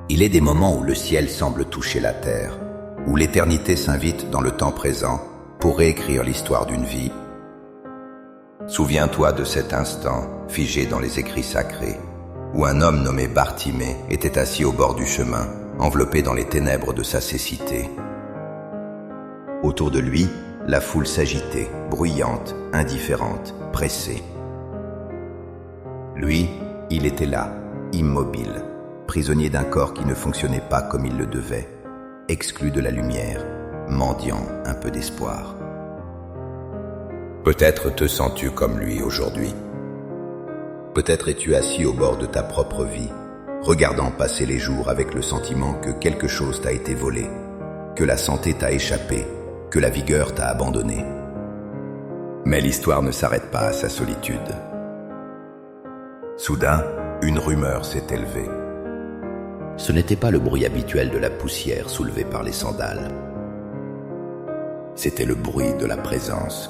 Il est des moments où le ciel semble toucher la terre, où l'éternité s'invite dans le temps présent pour réécrire l'histoire d'une vie. Souviens-toi de cet instant, figé dans les écrits sacrés, où un homme nommé Bartimée était assis au bord du chemin, enveloppé dans les ténèbres de sa cécité. Autour de lui, la foule s'agitait, bruyante, indifférente, pressée. Lui, il était là, immobile, prisonnier d'un corps qui ne fonctionnait pas comme il le devait, exclu de la lumière, mendiant un peu d'espoir. Peut-être te sens-tu comme lui aujourd'hui. Peut-être es-tu assis au bord de ta propre vie, regardant passer les jours avec le sentiment que quelque chose t'a été volé, que la santé t'a échappé, que la vigueur t'a abandonné. Mais l'histoire ne s'arrête pas à sa solitude. Soudain, une rumeur s'est élevée. Ce n'était pas le bruit habituel de la poussière soulevée par les sandales. C'était le bruit de la présence.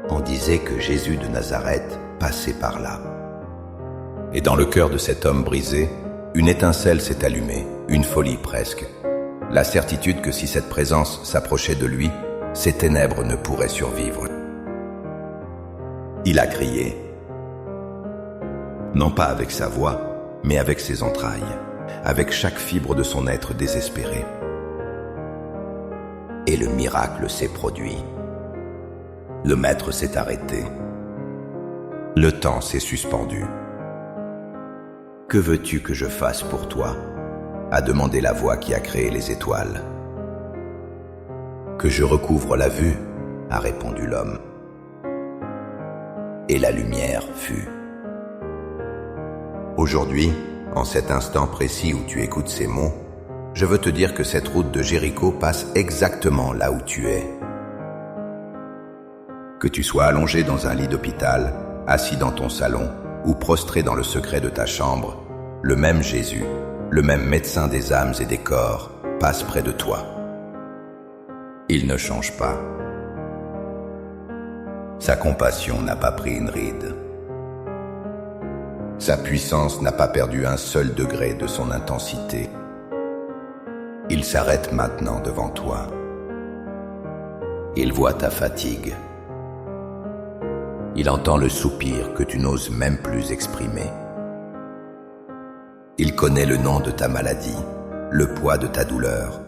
On disait que Jésus de Nazareth passait par là. Et dans le cœur de cet homme brisé, une étincelle s'est allumée, une folie presque. La certitude que si cette présence s'approchait de lui, ces ténèbres ne pourraient survivre. Il a crié. Non pas avec sa voix, mais avec ses entrailles, avec chaque fibre de son être désespéré. Et le miracle s'est produit. Le maître s'est arrêté. Le temps s'est suspendu. « Que veux-tu que je fasse pour toi ?» a demandé la voix qui a créé les étoiles. « Que je recouvre la vue » a répondu l'homme. Et la lumière fut. Aujourd'hui, en cet instant précis où tu écoutes ces mots, je veux te dire que cette route de Jéricho passe exactement là où tu es. Que tu sois allongé dans un lit d'hôpital, assis dans ton salon ou prostré dans le secret de ta chambre, le même Jésus, le même médecin des âmes et des corps, passe près de toi. Il ne change pas. Sa compassion n'a pas pris une ride. Sa puissance n'a pas perdu un seul degré de son intensité. Il s'arrête maintenant devant toi. Il voit ta fatigue. Il entend le soupir que tu n'oses même plus exprimer. Il connaît le nom de ta maladie, le poids de ta douleur,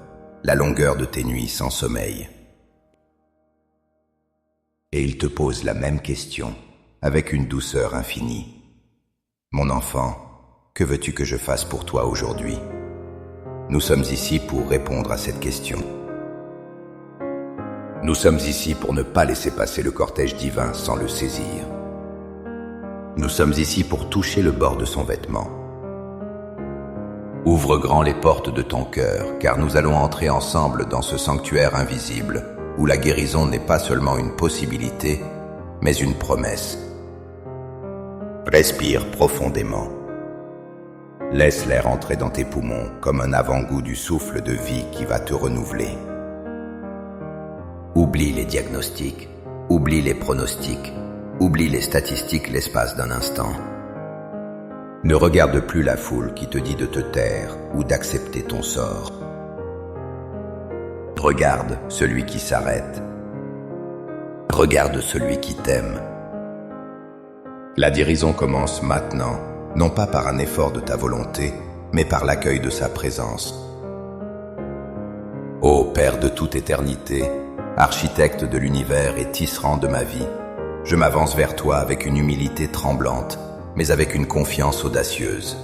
la longueur de tes nuits sans sommeil. Et il te pose la même question, avec une douceur infinie. Mon enfant, que veux-tu que je fasse pour toi aujourd'hui ? Nous sommes ici pour répondre à cette question. Nous sommes ici pour ne pas laisser passer le cortège divin sans le saisir. Nous sommes ici pour toucher le bord de son vêtement. Ouvre grand les portes de ton cœur, car nous allons entrer ensemble dans ce sanctuaire invisible, où la guérison n'est pas seulement une possibilité, mais une promesse. Respire profondément. Laisse l'air entrer dans tes poumons comme un avant-goût du souffle de vie qui va te renouveler. Oublie les diagnostics, oublie les pronostics, oublie les statistiques l'espace d'un instant. Ne regarde plus la foule qui te dit de te taire ou d'accepter ton sort. Regarde celui qui s'arrête. Regarde celui qui t'aime. La guérison commence maintenant, non pas par un effort de ta volonté, mais par l'accueil de sa présence. Ô Père de toute éternité, architecte de l'univers et tisserand de ma vie, je m'avance vers toi avec une humilité tremblante, mais avec une confiance audacieuse.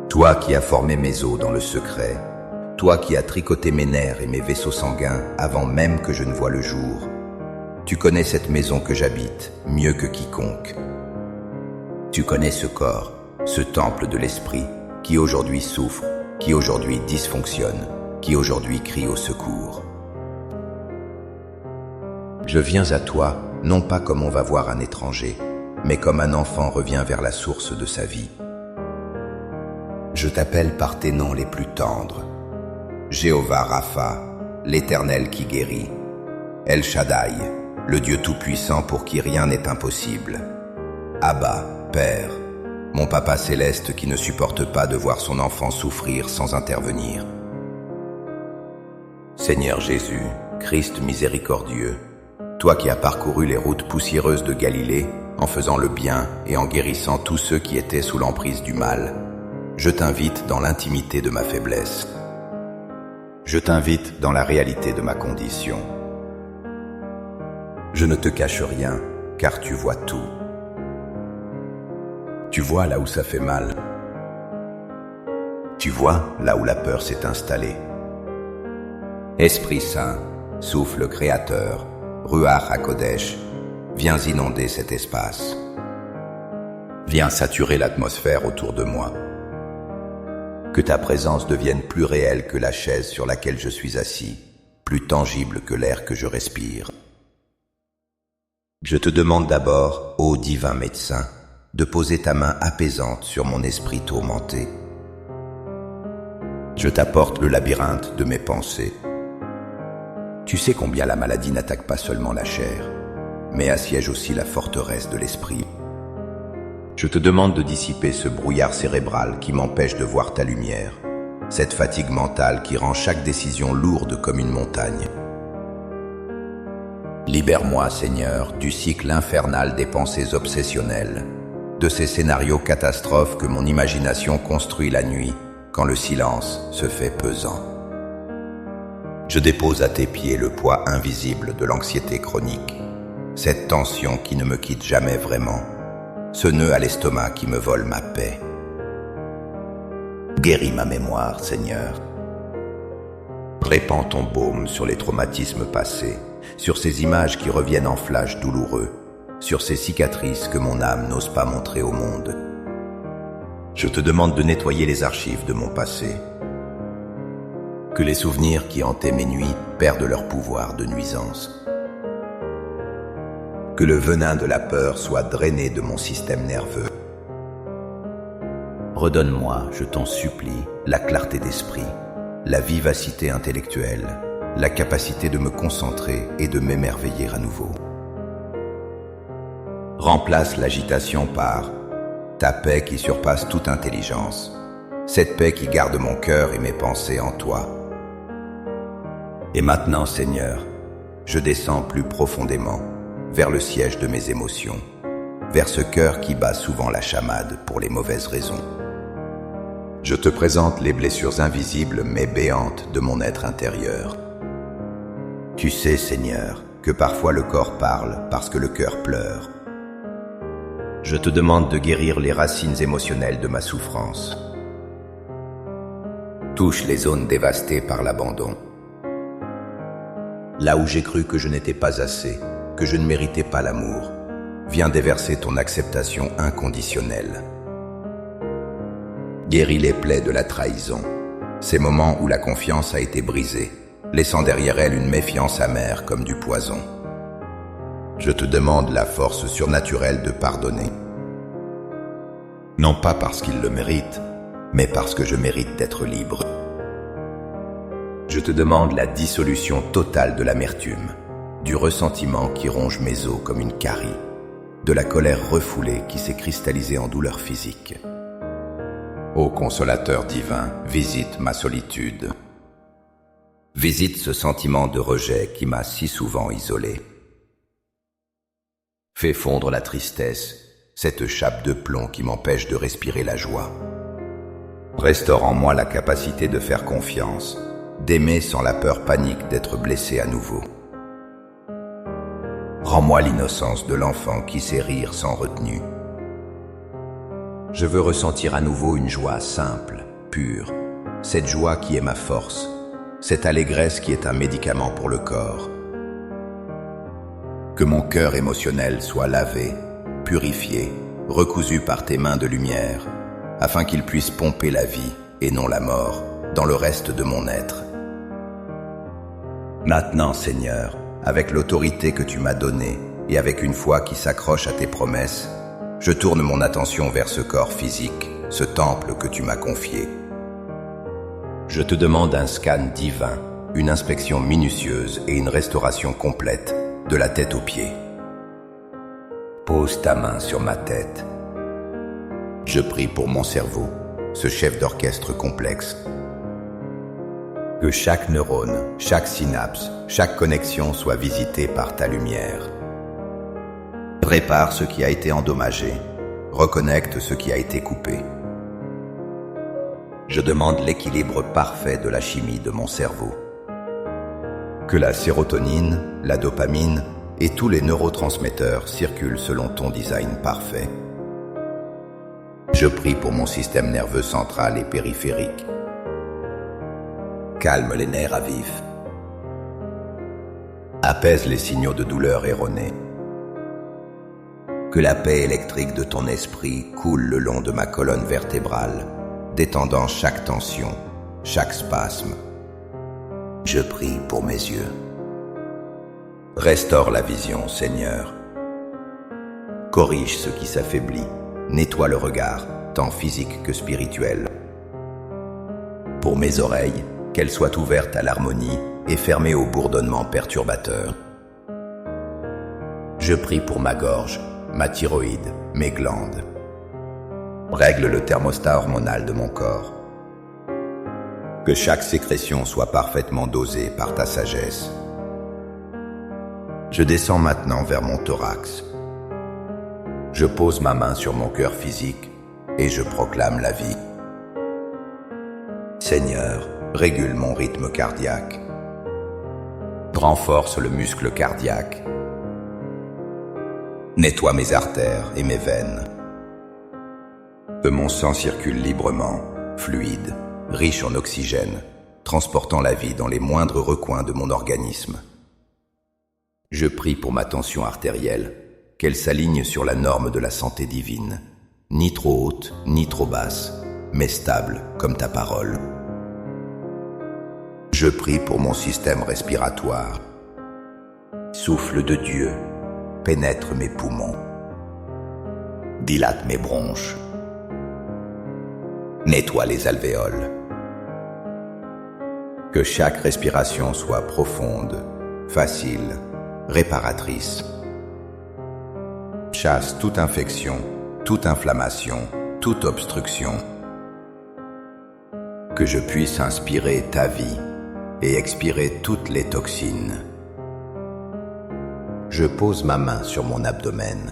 Toi qui as formé mes os dans le secret, toi qui as tricoté mes nerfs et mes vaisseaux sanguins avant même que je ne voie le jour, tu connais cette maison que j'habite mieux que quiconque. Tu connais ce corps, ce temple de l'esprit, qui aujourd'hui souffre, qui aujourd'hui dysfonctionne, qui aujourd'hui crie au secours. Je viens à toi, non pas comme on va voir un étranger, mais comme un enfant revient vers la source de sa vie. Je t'appelle par tes noms les plus tendres. Jéhovah Rapha, l'Éternel qui guérit. El Shaddai, le Dieu tout-puissant pour qui rien n'est impossible. Abba, Père. mon Papa céleste qui ne supporte pas de voir son enfant souffrir sans intervenir. Seigneur Jésus, Christ miséricordieux, toi qui as parcouru les routes poussiéreuses de Galilée en faisant le bien et en guérissant tous ceux qui étaient sous l'emprise du mal, je t'invite dans l'intimité de ma faiblesse. Je t'invite dans la réalité de ma condition. Je ne te cache rien, car tu vois tout. Tu vois là où ça fait mal. Tu vois là où la peur s'est installée. Esprit Saint, souffle créateur, Ruach HaKodesh, viens inonder cet espace. Viens saturer l'atmosphère autour de moi. Que ta présence devienne plus réelle que la chaise sur laquelle je suis assis, plus tangible que l'air que je respire. Je te demande d'abord, ô divin médecin, de poser ta main apaisante sur mon esprit tourmenté. Je t'apporte le labyrinthe de mes pensées. Tu sais combien la maladie n'attaque pas seulement la chair, mais assiège aussi la forteresse de l'esprit. Je te demande de dissiper ce brouillard cérébral qui m'empêche de voir ta lumière, cette fatigue mentale qui rend chaque décision lourde comme une montagne. Libère-moi, Seigneur, du cycle infernal des pensées obsessionnelles, de ces scénarios catastrophes que mon imagination construit la nuit, quand le silence se fait pesant. Je dépose à tes pieds le poids invisible de l'anxiété chronique, cette tension qui ne me quitte jamais vraiment, ce nœud à l'estomac qui me vole ma paix. Guéris ma mémoire, Seigneur. Répands ton baume sur les traumatismes passés, sur ces images qui reviennent en flash douloureux, sur ces cicatrices que mon âme n'ose pas montrer au monde. Je te demande de nettoyer les archives de mon passé, que les souvenirs qui hantaient mes nuits perdent leur pouvoir de nuisance. Que le venin de la peur soit drainé de mon système nerveux. Redonne-moi, je t'en supplie, la clarté d'esprit, la vivacité intellectuelle, la capacité de me concentrer et de m'émerveiller à nouveau. Remplace l'agitation par ta paix qui surpasse toute intelligence, cette paix qui garde mon cœur et mes pensées en toi. Et maintenant, Seigneur, je descends plus profondément vers le siège de mes émotions, vers ce cœur qui bat souvent la chamade pour les mauvaises raisons. Je te présente les blessures invisibles mais béantes de mon être intérieur. Tu sais, Seigneur, que parfois le corps parle parce que le cœur pleure. Je te demande de guérir les racines émotionnelles de ma souffrance. Touche les zones dévastées par l'abandon. Là où j'ai cru que je n'étais pas assez, que je ne méritais pas l'amour, viens déverser ton acceptation inconditionnelle. Guéris les plaies de la trahison, ces moments où la confiance a été brisée, laissant derrière elle une méfiance amère comme du poison. Je te demande la force surnaturelle de pardonner. Non pas parce qu'il le mérite, mais parce que je mérite d'être libre. Je te demande la dissolution totale de l'amertume, du ressentiment qui ronge mes os comme une carie, de la colère refoulée qui s'est cristallisée en douleur physique. Ô consolateur divin, visite ma solitude. Visite ce sentiment de rejet qui m'a si souvent isolé. Fais fondre la tristesse, cette chape de plomb qui m'empêche de respirer la joie. Restaure en moi la capacité de faire confiance, d'aimer sans la peur panique d'être blessé à nouveau. Rends-moi l'innocence de l'enfant qui sait rire sans retenue. Je veux ressentir à nouveau une joie simple, pure, cette joie qui est ma force, cette allégresse qui est un médicament pour le corps. Que mon cœur émotionnel soit lavé, purifié, recousu par tes mains de lumière, afin qu'il puisse pomper la vie, et non la mort, dans le reste de mon être. Maintenant, Seigneur, avec l'autorité que tu m'as donnée, et avec une foi qui s'accroche à tes promesses, je tourne mon attention vers ce corps physique, ce temple que tu m'as confié. Je te demande un scan divin, une inspection minutieuse et une restauration complète, de la tête aux pieds. Pose ta main sur ma tête. Je prie pour mon cerveau, ce chef d'orchestre complexe. Que chaque neurone, chaque synapse, chaque connexion soit visitée par ta lumière. Répare ce qui a été endommagé, reconnecte ce qui a été coupé. Je demande l'équilibre parfait de la chimie de mon cerveau. Que la sérotonine, la dopamine et tous les neurotransmetteurs circulent selon ton design parfait. Je prie pour mon système nerveux central et périphérique. Calme les nerfs à vif. Apaise les signaux de douleur erronés. Que la paix électrique de ton esprit coule le long de ma colonne vertébrale, détendant chaque tension, chaque spasme. Je prie pour mes yeux. Restaure la vision, Seigneur. Corrige ce qui s'affaiblit, nettoie le regard, tant physique que spirituel. Pour mes oreilles, qu'elles soient ouvertes à l'harmonie et fermées au bourdonnement perturbateur. Je prie pour ma gorge, ma thyroïde, mes glandes. Règle le thermostat hormonal de mon corps. Que chaque sécrétion soit parfaitement dosée par ta sagesse. Je descends maintenant vers mon thorax. Je pose ma main sur mon cœur physique et je proclame la vie. Seigneur, régule mon rythme cardiaque. Renforce le muscle cardiaque. Nettoie mes artères et mes veines. Que mon sang circule librement, fluide, riche en oxygène, transportant la vie dans les moindres recoins de mon organisme. Je prie pour ma tension artérielle, qu'elle s'aligne sur la norme de la santé divine, ni trop haute, ni trop basse, mais stable comme ta parole. Je prie pour mon système respiratoire. Souffle de Dieu, pénètre mes poumons, dilate mes bronches, nettoie les alvéoles. Que chaque respiration soit profonde, facile, réparatrice. Chasse toute infection, toute inflammation, toute obstruction. Que je puisse inspirer ta vie et expirer toutes les toxines. Je pose ma main sur mon abdomen.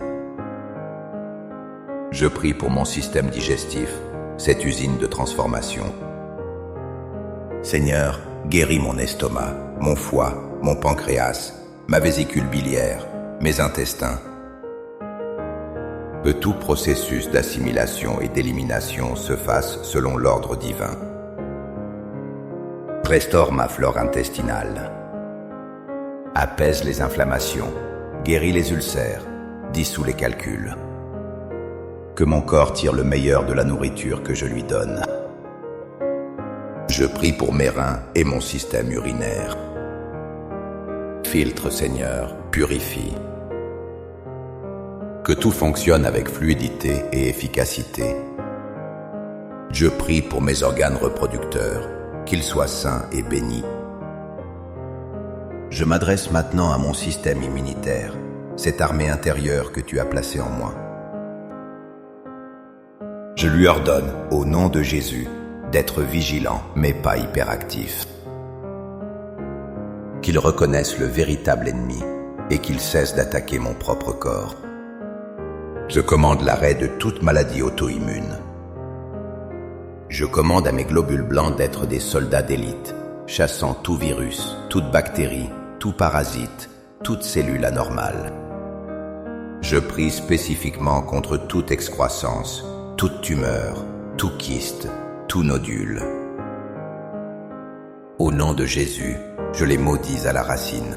Je prie pour mon système digestif, cette usine de transformation. Seigneur, guéris mon estomac, mon foie, mon pancréas, ma vésicule biliaire, mes intestins. Que tout processus d'assimilation et d'élimination se fasse selon l'ordre divin. Restaure ma flore intestinale. Apaise les inflammations, guéris les ulcères, dissout les calculs. Que mon corps tire le meilleur de la nourriture que je lui donne. Je prie pour mes reins et mon système urinaire. Filtre, Seigneur, purifie. Que tout fonctionne avec fluidité et efficacité. Je prie pour mes organes reproducteurs, qu'ils soient sains et bénis. Je m'adresse maintenant à mon système immunitaire, cette armée intérieure que tu as placée en moi. Je lui ordonne, au nom de Jésus, d'être vigilant, mais pas hyperactif. Qu'il reconnaisse le véritable ennemi et qu'il cesse d'attaquer mon propre corps. Je commande l'arrêt de toute maladie auto-immune. Je commande à mes globules blancs d'être des soldats d'élite, chassant tout virus, toute bactérie, tout parasite, toute cellule anormale. Je prie spécifiquement contre toute excroissance, toute tumeur, tout kyste, tout nodule. Au nom de Jésus, je les maudis à la racine.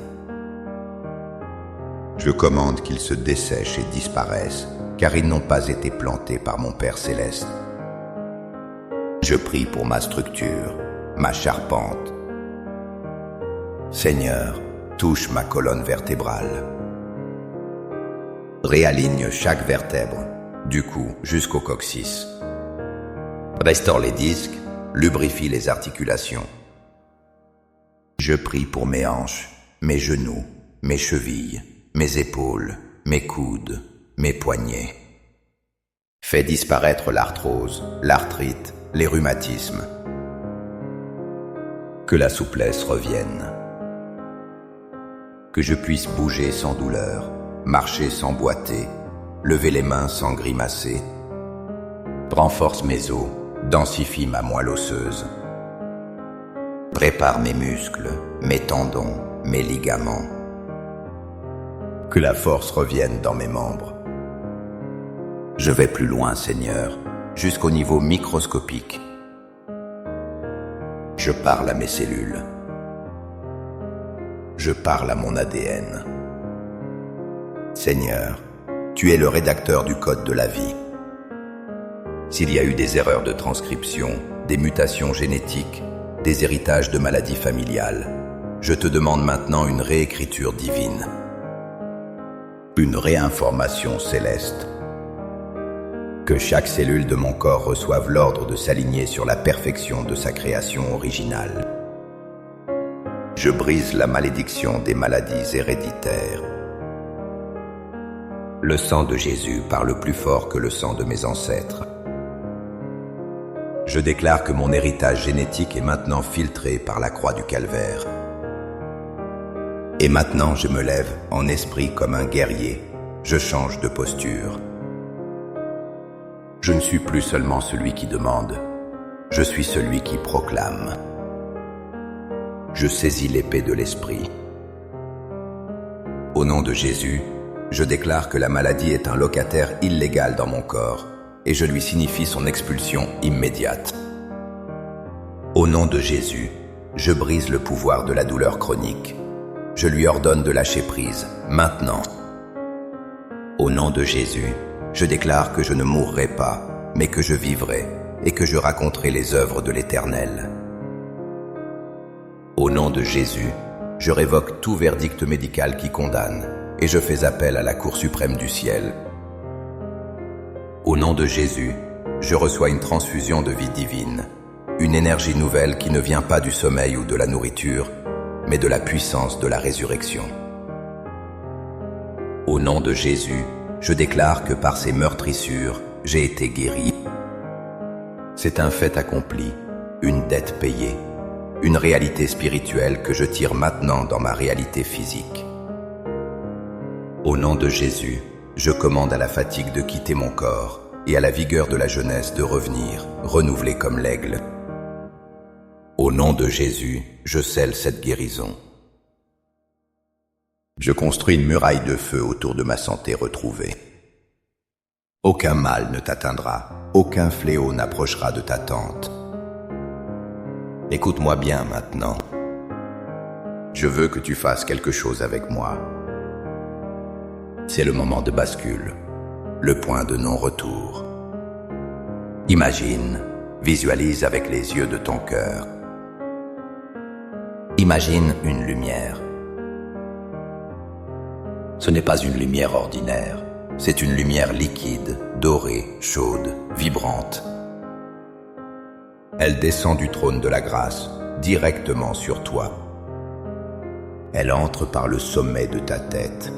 Je commande qu'ils se dessèchent et disparaissent, car ils n'ont pas été plantés par mon Père céleste. Je prie pour ma structure, ma charpente. Seigneur, touche ma colonne vertébrale. Réaligne chaque vertèbre, du cou jusqu'au coccyx. Restaure les disques, lubrifie les articulations. Je prie pour mes hanches, mes genoux, mes chevilles, mes épaules, mes coudes, mes poignets. Fais disparaître l'arthrose, l'arthrite, les rhumatismes. Que la souplesse revienne. Que je puisse bouger sans douleur, marcher sans boiter, lever les mains sans grimacer. Renforce mes os, densifie ma moelle osseuse. Prépare mes muscles, mes tendons, mes ligaments. Que la force revienne dans mes membres. Je vais plus loin, Seigneur, jusqu'au niveau microscopique. Je parle à mes cellules. Je parle à mon ADN. Seigneur, tu es le rédacteur du code de la vie. S'il y a eu des erreurs de transcription, des mutations génétiques, des héritages de maladies familiales, je te demande maintenant une réécriture divine, une réinformation céleste. Que chaque cellule de mon corps reçoive l'ordre de s'aligner sur la perfection de sa création originale. Je brise la malédiction des maladies héréditaires. Le sang de Jésus parle plus fort que le sang de mes ancêtres. Je déclare que mon héritage génétique est maintenant filtré par la croix du calvaire. Et maintenant je me lève en esprit comme un guerrier. Je change de posture. Je ne suis plus seulement celui qui demande, je suis celui qui proclame. Je saisis l'épée de l'esprit. Au nom de Jésus, je déclare que la maladie est un locataire illégal dans mon corps et je lui signifie son expulsion immédiate. Au nom de Jésus, je brise le pouvoir de la douleur chronique. Je lui ordonne de lâcher prise, maintenant. Au nom de Jésus, je déclare que je ne mourrai pas, mais que je vivrai et que je raconterai les œuvres de l'Éternel. Au nom de Jésus, je révoque tout verdict médical qui condamne et je fais appel à la Cour suprême du ciel. Au nom de Jésus, je reçois une transfusion de vie divine, une énergie nouvelle qui ne vient pas du sommeil ou de la nourriture, mais de la puissance de la résurrection. Au nom de Jésus, je déclare que par ces meurtrissures, j'ai été guéri. C'est un fait accompli, une dette payée, une réalité spirituelle que je tire maintenant dans ma réalité physique. Au nom de Jésus, je commande à la fatigue de quitter mon corps et à la vigueur de la jeunesse de revenir, renouvelée comme l'aigle. Au nom de Jésus, je scelle cette guérison. Je construis une muraille de feu autour de ma santé retrouvée. Aucun mal ne t'atteindra, aucun fléau n'approchera de ta tente. Écoute-moi bien maintenant. Je veux que tu fasses quelque chose avec moi. C'est le moment de bascule, le point de non-retour. Imagine, visualise avec les yeux de ton cœur. Imagine une lumière. Ce n'est pas une lumière ordinaire, c'est une lumière liquide, dorée, chaude, vibrante. Elle descend du trône de la grâce, directement sur toi. Elle entre par le sommet de ta tête.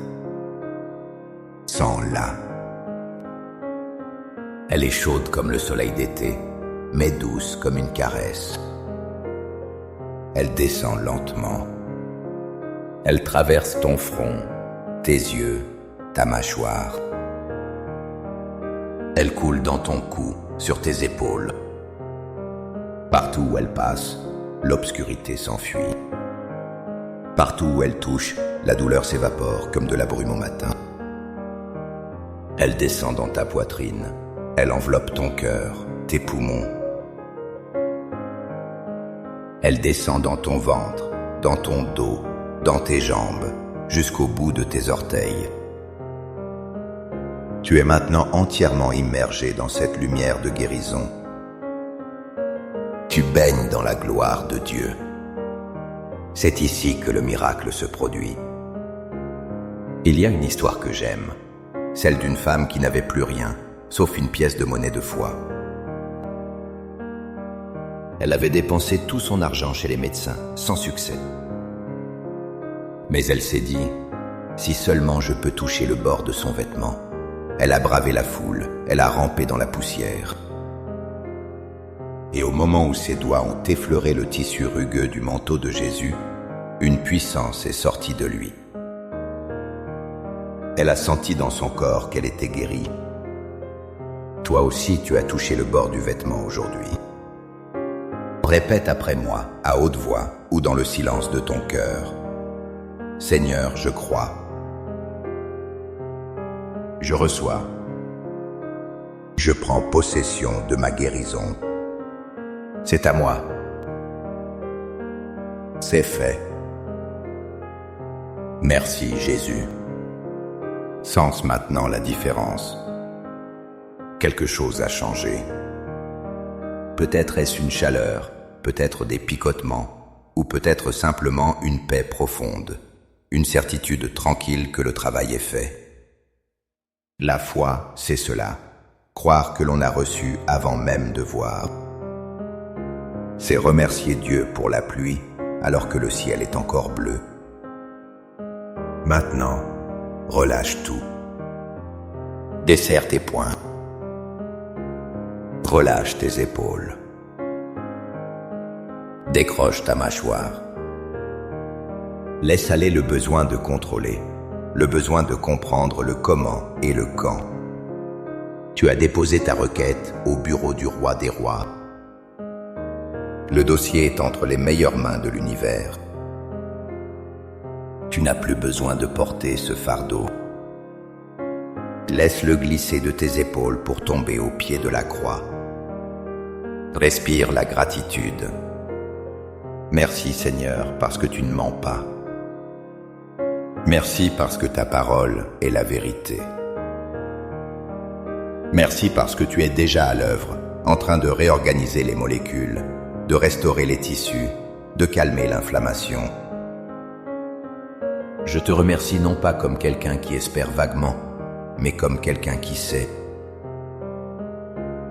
Sens-la. Elle est chaude comme le soleil d'été, mais douce comme une caresse. Elle descend lentement. Elle traverse ton front, tes yeux, ta mâchoire. Elle coule dans ton cou, sur tes épaules. Partout où elle passe, l'obscurité s'enfuit. Partout où elle touche, la douleur s'évapore comme de la brume au matin. Elle descend dans ta poitrine. Elle enveloppe ton cœur, tes poumons. Elle descend dans ton ventre, dans ton dos, dans tes jambes, jusqu'au bout de tes orteils. Tu es maintenant entièrement immergé dans cette lumière de guérison. Tu baignes dans la gloire de Dieu. C'est ici que le miracle se produit. Il y a une histoire que j'aime, celle d'une femme qui n'avait plus rien, sauf une pièce de monnaie de foi. Elle avait dépensé tout son argent chez les médecins, sans succès. Mais elle s'est dit, si seulement je peux toucher le bord de son vêtement. elle a bravé la foule, elle a rampé dans la poussière. Et au moment où ses doigts ont effleuré le tissu rugueux du manteau de Jésus, une puissance est sortie de lui. Elle a senti dans son corps qu'elle était guérie. Toi aussi, tu as touché le bord du vêtement aujourd'hui. Répète après moi, à haute voix ou dans le silence de ton cœur. Seigneur, je crois. Je reçois. Je prends possession de ma guérison. C'est à moi. C'est fait. Merci Jésus. Sens maintenant la différence. Quelque chose a changé. Peut-être est-ce une chaleur, peut-être des picotements, ou peut-être simplement une paix profonde, une certitude tranquille que le travail est fait. La foi, c'est cela, croire que l'on a reçu avant même de voir. C'est remercier Dieu pour la pluie alors que le ciel est encore bleu. Maintenant, relâche tout. Desserre tes poings. Relâche tes épaules. Décroche ta mâchoire. Laisse aller le besoin de contrôler, le besoin de comprendre le comment et le quand. Tu as déposé ta requête au bureau du roi des rois. Le dossier est entre les meilleures mains de l'univers. Tu n'as plus besoin de porter ce fardeau. Laisse-le glisser de tes épaules pour tomber au pied de la croix. Respire la gratitude. Merci Seigneur parce que tu ne mens pas. Merci parce que ta parole est la vérité. Merci parce que tu es déjà à l'œuvre, en train de réorganiser les molécules, de restaurer les tissus, de calmer l'inflammation. Je te remercie non pas comme quelqu'un qui espère vaguement, mais comme quelqu'un qui sait.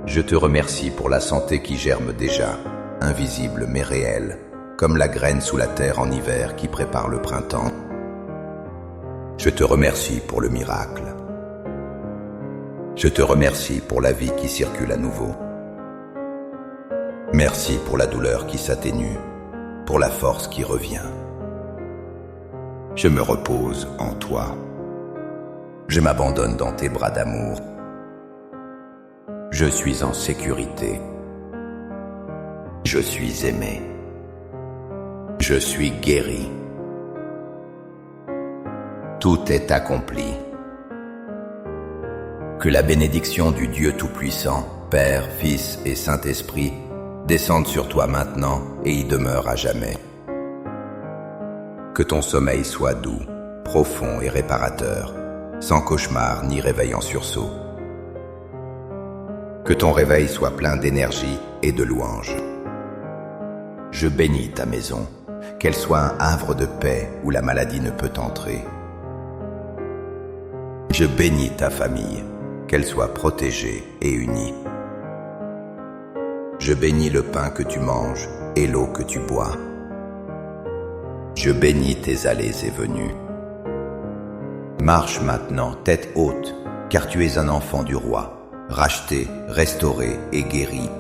Je te remercie pour la santé qui germe déjà, invisible mais réelle, comme la graine sous la terre en hiver qui prépare le printemps. Je te remercie pour le miracle. Je te remercie pour la vie qui circule à nouveau. Merci pour la douleur qui s'atténue, pour la force qui revient. Je me repose en toi. Je m'abandonne dans tes bras d'amour. Je suis en sécurité. Je suis aimé. Je suis guéri. Tout est accompli. Que la bénédiction du Dieu Tout-Puissant, Père, Fils et Saint-Esprit descende sur toi maintenant et y demeure à jamais. Que ton sommeil soit doux, profond et réparateur, sans cauchemar ni réveil en sursaut. Que ton réveil soit plein d'énergie et de louanges. Je bénis ta maison, qu'elle soit un havre de paix où la maladie ne peut entrer. Je bénis ta famille, qu'elle soit protégée et unie. Je bénis le pain que tu manges et l'eau que tu bois. Je bénis tes allées et venues. Marche maintenant tête haute, car tu es un enfant du roi, racheté, restauré et guéri.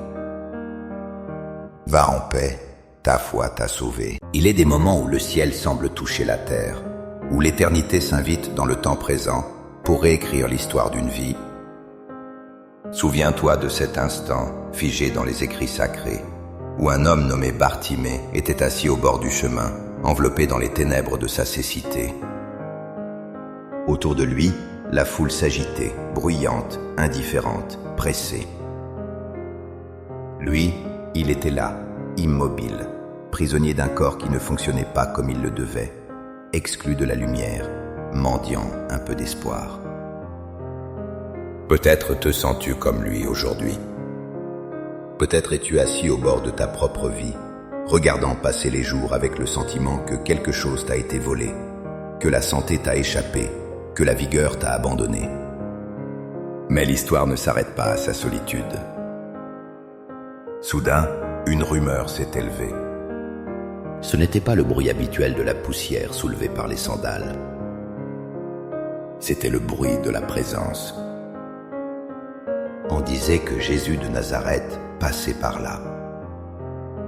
Va en paix, ta foi t'a sauvé. Il est des moments où le ciel semble toucher la terre, où l'éternité s'invite dans le temps présent pour réécrire l'histoire d'une vie. Souviens-toi de cet instant figé dans les écrits sacrés, où un homme nommé Bartimée était assis au bord du chemin, enveloppé dans les ténèbres de sa cécité. Autour de lui, la foule s'agitait, bruyante, indifférente, pressée. Lui, il était là, immobile, prisonnier d'un corps qui ne fonctionnait pas comme il le devait, exclu de la lumière, mendiant un peu d'espoir. Peut-être te sens-tu comme lui aujourd'hui. Peut-être es-tu assis au bord de ta propre vie, regardant passer les jours avec le sentiment que quelque chose t'a été volé, que la santé t'a échappé, que la vigueur t'a abandonné. Mais l'histoire ne s'arrête pas à sa solitude. Soudain, une rumeur s'est élevée. Ce n'était pas le bruit habituel de la poussière soulevée par les sandales. C'était le bruit de la présence, On disait que Jésus de Nazareth passait par là.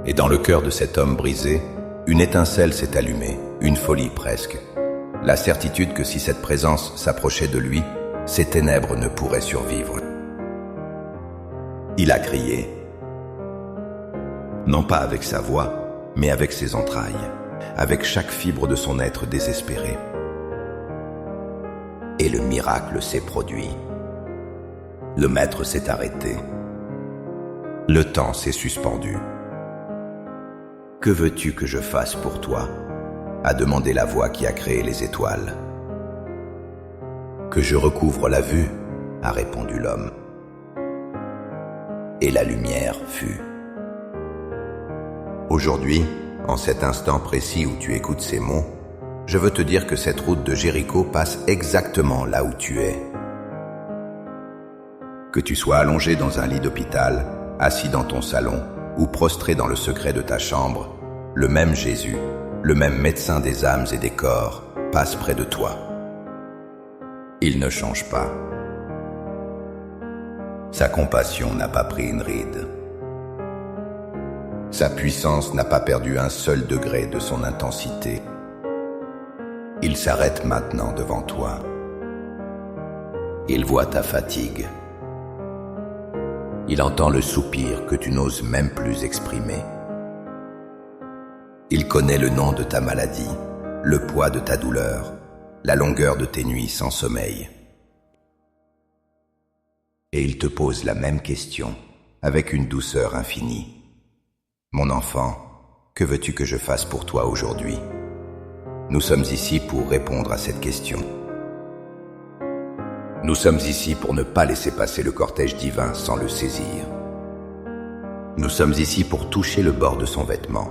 Et dans le cœur de cet homme brisé, une étincelle s'est allumée, une folie presque. La certitude que si cette présence s'approchait de lui, ces ténèbres ne pourraient survivre. Il a crié, non pas avec sa voix, mais avec ses entrailles, avec chaque fibre de son être désespéré. Et le miracle s'est produit. Le maître s'est arrêté. Le temps s'est suspendu. Que veux-tu que je fasse pour toi ? A demandé la voix qui a créé les étoiles. Que je recouvre la vue, a répondu l'homme. Et la lumière fut. Aujourd'hui, en cet instant précis où tu écoutes ces mots, je veux te dire que cette route de Jéricho passe exactement là où tu es. Que tu sois allongé dans un lit d'hôpital, assis dans ton salon ou prostré dans le secret de ta chambre, le même Jésus, le même médecin des âmes et des corps, passe près de toi. Il ne change pas. Sa compassion n'a pas pris une ride. Sa puissance n'a pas perdu un seul degré de son intensité. Il s'arrête maintenant devant toi. Il voit ta fatigue. Il entend le soupir que tu n'oses même plus exprimer. Il connaît le nom de ta maladie, le poids de ta douleur, la longueur de tes nuits sans sommeil. Et il te pose la même question, avec une douceur infinie. Mon enfant, que veux-tu que je fasse pour toi aujourd'hui ? Nous sommes ici pour répondre à cette question. Nous sommes ici pour ne pas laisser passer le cortège divin sans le saisir. Nous sommes ici pour toucher le bord de son vêtement.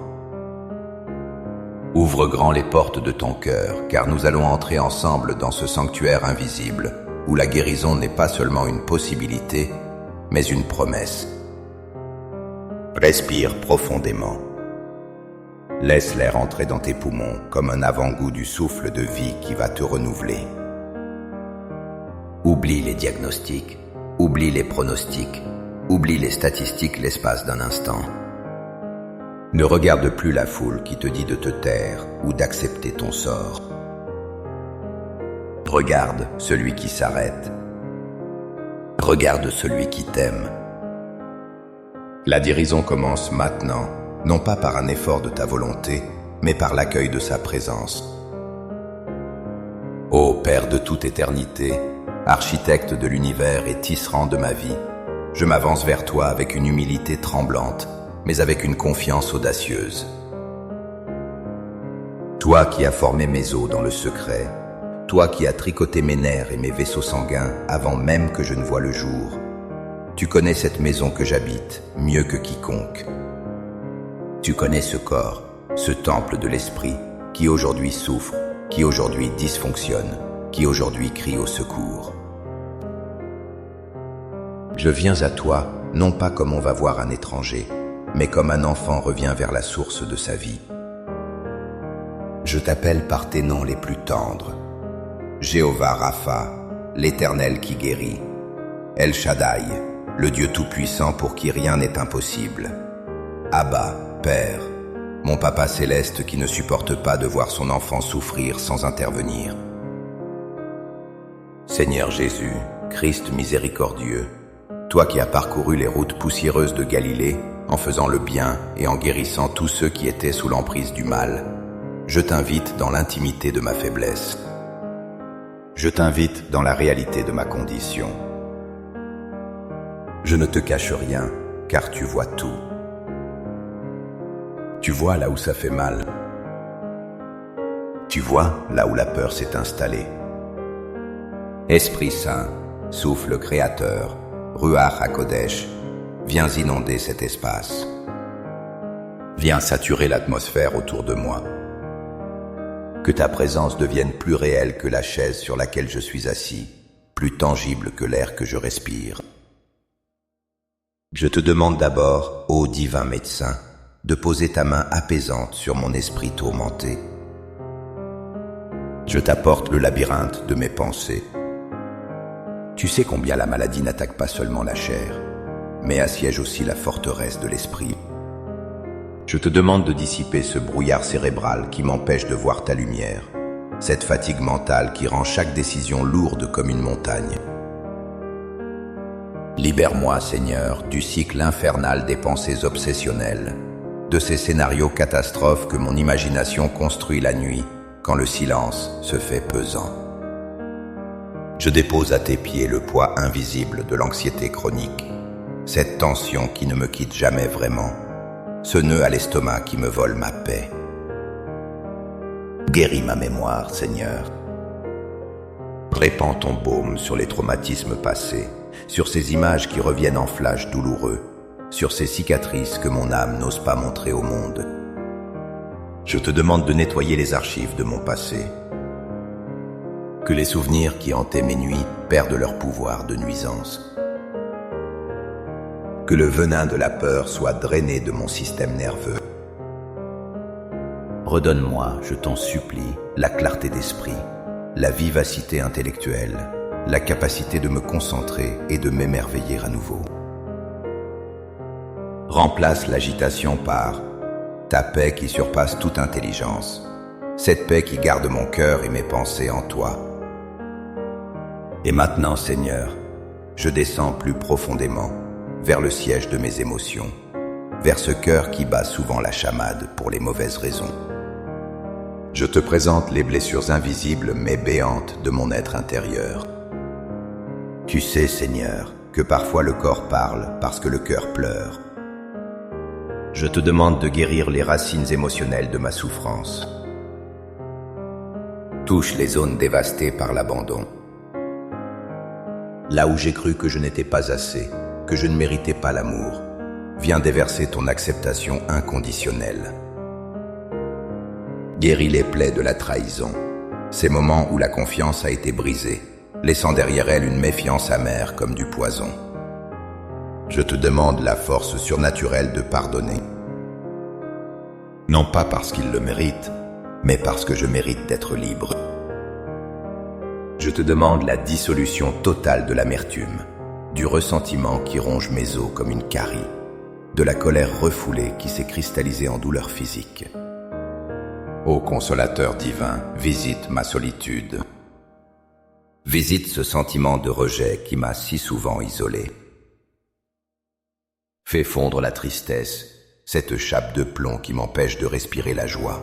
Ouvre grand les portes de ton cœur, car nous allons entrer ensemble dans ce sanctuaire invisible, où la guérison n'est pas seulement une possibilité, mais une promesse. Respire profondément. Laisse l'air entrer dans tes poumons comme un avant-goût du souffle de vie qui va te renouveler. Oublie les diagnostics, oublie les pronostics, oublie les statistiques l'espace d'un instant. Ne regarde plus la foule qui te dit de te taire ou d'accepter ton sort. Regarde celui qui s'arrête. Regarde celui qui t'aime. La guérison commence maintenant, non pas par un effort de ta volonté, mais par l'accueil de sa présence. Ô Père de toute éternité, architecte de l'univers et tisserand de ma vie, je m'avance vers toi avec une humilité tremblante, mais avec une confiance audacieuse. Toi qui as formé mes os dans le secret, toi qui as tricoté mes nerfs et mes vaisseaux sanguins avant même que je ne voie le jour, tu connais cette maison que j'habite mieux que quiconque. Tu connais ce corps, ce temple de l'esprit, qui aujourd'hui souffre, qui aujourd'hui dysfonctionne, qui aujourd'hui crie au secours. Je viens à toi, non pas comme on va voir un étranger, mais comme un enfant revient vers la source de sa vie. Je t'appelle par tes noms les plus tendres. Jéhovah Rapha, l'Éternel qui guérit. El Shaddai, le Dieu tout-puissant pour qui rien n'est impossible. Abba, Père, mon Papa céleste qui ne supporte pas de voir son enfant souffrir sans intervenir. Seigneur Jésus, Christ miséricordieux, toi qui as parcouru les routes poussiéreuses de Galilée, en faisant le bien et en guérissant tous ceux qui étaient sous l'emprise du mal, je t'invite dans l'intimité de ma faiblesse. Je t'invite dans la réalité de ma condition. Je ne te cache rien, car tu vois tout. Tu vois là où ça fait mal. Tu vois là où la peur s'est installée. Esprit Saint, souffle créateur, Ruach HaKodesh, viens inonder cet espace. Viens saturer l'atmosphère autour de moi. Que ta présence devienne plus réelle que la chaise sur laquelle je suis assis, plus tangible que l'air que je respire. Je te demande d'abord, ô divin médecin, de poser ta main apaisante sur mon esprit tourmenté. Je t'apporte le labyrinthe de mes pensées. Tu sais combien la maladie n'attaque pas seulement la chair, mais assiège aussi la forteresse de l'esprit. Je te demande de dissiper ce brouillard cérébral qui m'empêche de voir ta lumière, cette fatigue mentale qui rend chaque décision lourde comme une montagne. Libère-moi, Seigneur, du cycle infernal des pensées obsessionnelles, de ces scénarios catastrophes que mon imagination construit la nuit, quand le silence se fait pesant. Je dépose à tes pieds le poids invisible de l'anxiété chronique, cette tension qui ne me quitte jamais vraiment, ce nœud à l'estomac qui me vole ma paix. Guéris ma mémoire, Seigneur. Répands ton baume sur les traumatismes passés, sur ces images qui reviennent en flash douloureux, sur ces cicatrices que mon âme n'ose pas montrer au monde. Je te demande de nettoyer les archives de mon passé, que les souvenirs qui hantaient mes nuits perdent leur pouvoir de nuisance, que le venin de la peur soit drainé de mon système nerveux. Redonne-moi, je t'en supplie, la clarté d'esprit, la vivacité intellectuelle, la capacité de me concentrer et de m'émerveiller à nouveau. Remplace l'agitation par ta paix qui surpasse toute intelligence, cette paix qui garde mon cœur et mes pensées en toi. Et maintenant, Seigneur, je descends plus profondément vers le siège de mes émotions, vers ce cœur qui bat souvent la chamade pour les mauvaises raisons. Je te présente les blessures invisibles mais béantes de mon être intérieur. Tu sais, Seigneur, que parfois le corps parle parce que le cœur pleure. Je te demande de guérir les racines émotionnelles de ma souffrance. Touche les zones dévastées par l'abandon. Là où j'ai cru que je n'étais pas assez, que je ne méritais pas l'amour, viens déverser ton acceptation inconditionnelle. Guéris les plaies de la trahison, ces moments où la confiance a été brisée, laissant derrière elle une méfiance amère comme du poison. Je te demande la force surnaturelle de pardonner. Non pas parce qu'il le mérite, mais parce que je mérite d'être libre. Je te demande la dissolution totale de l'amertume, du ressentiment qui ronge mes os comme une carie, de la colère refoulée qui s'est cristallisée en douleur physique. Ô consolateur divin, visite ma solitude. Visite ce sentiment de rejet qui m'a si souvent isolé. Fais fondre la tristesse, cette chape de plomb qui m'empêche de respirer la joie.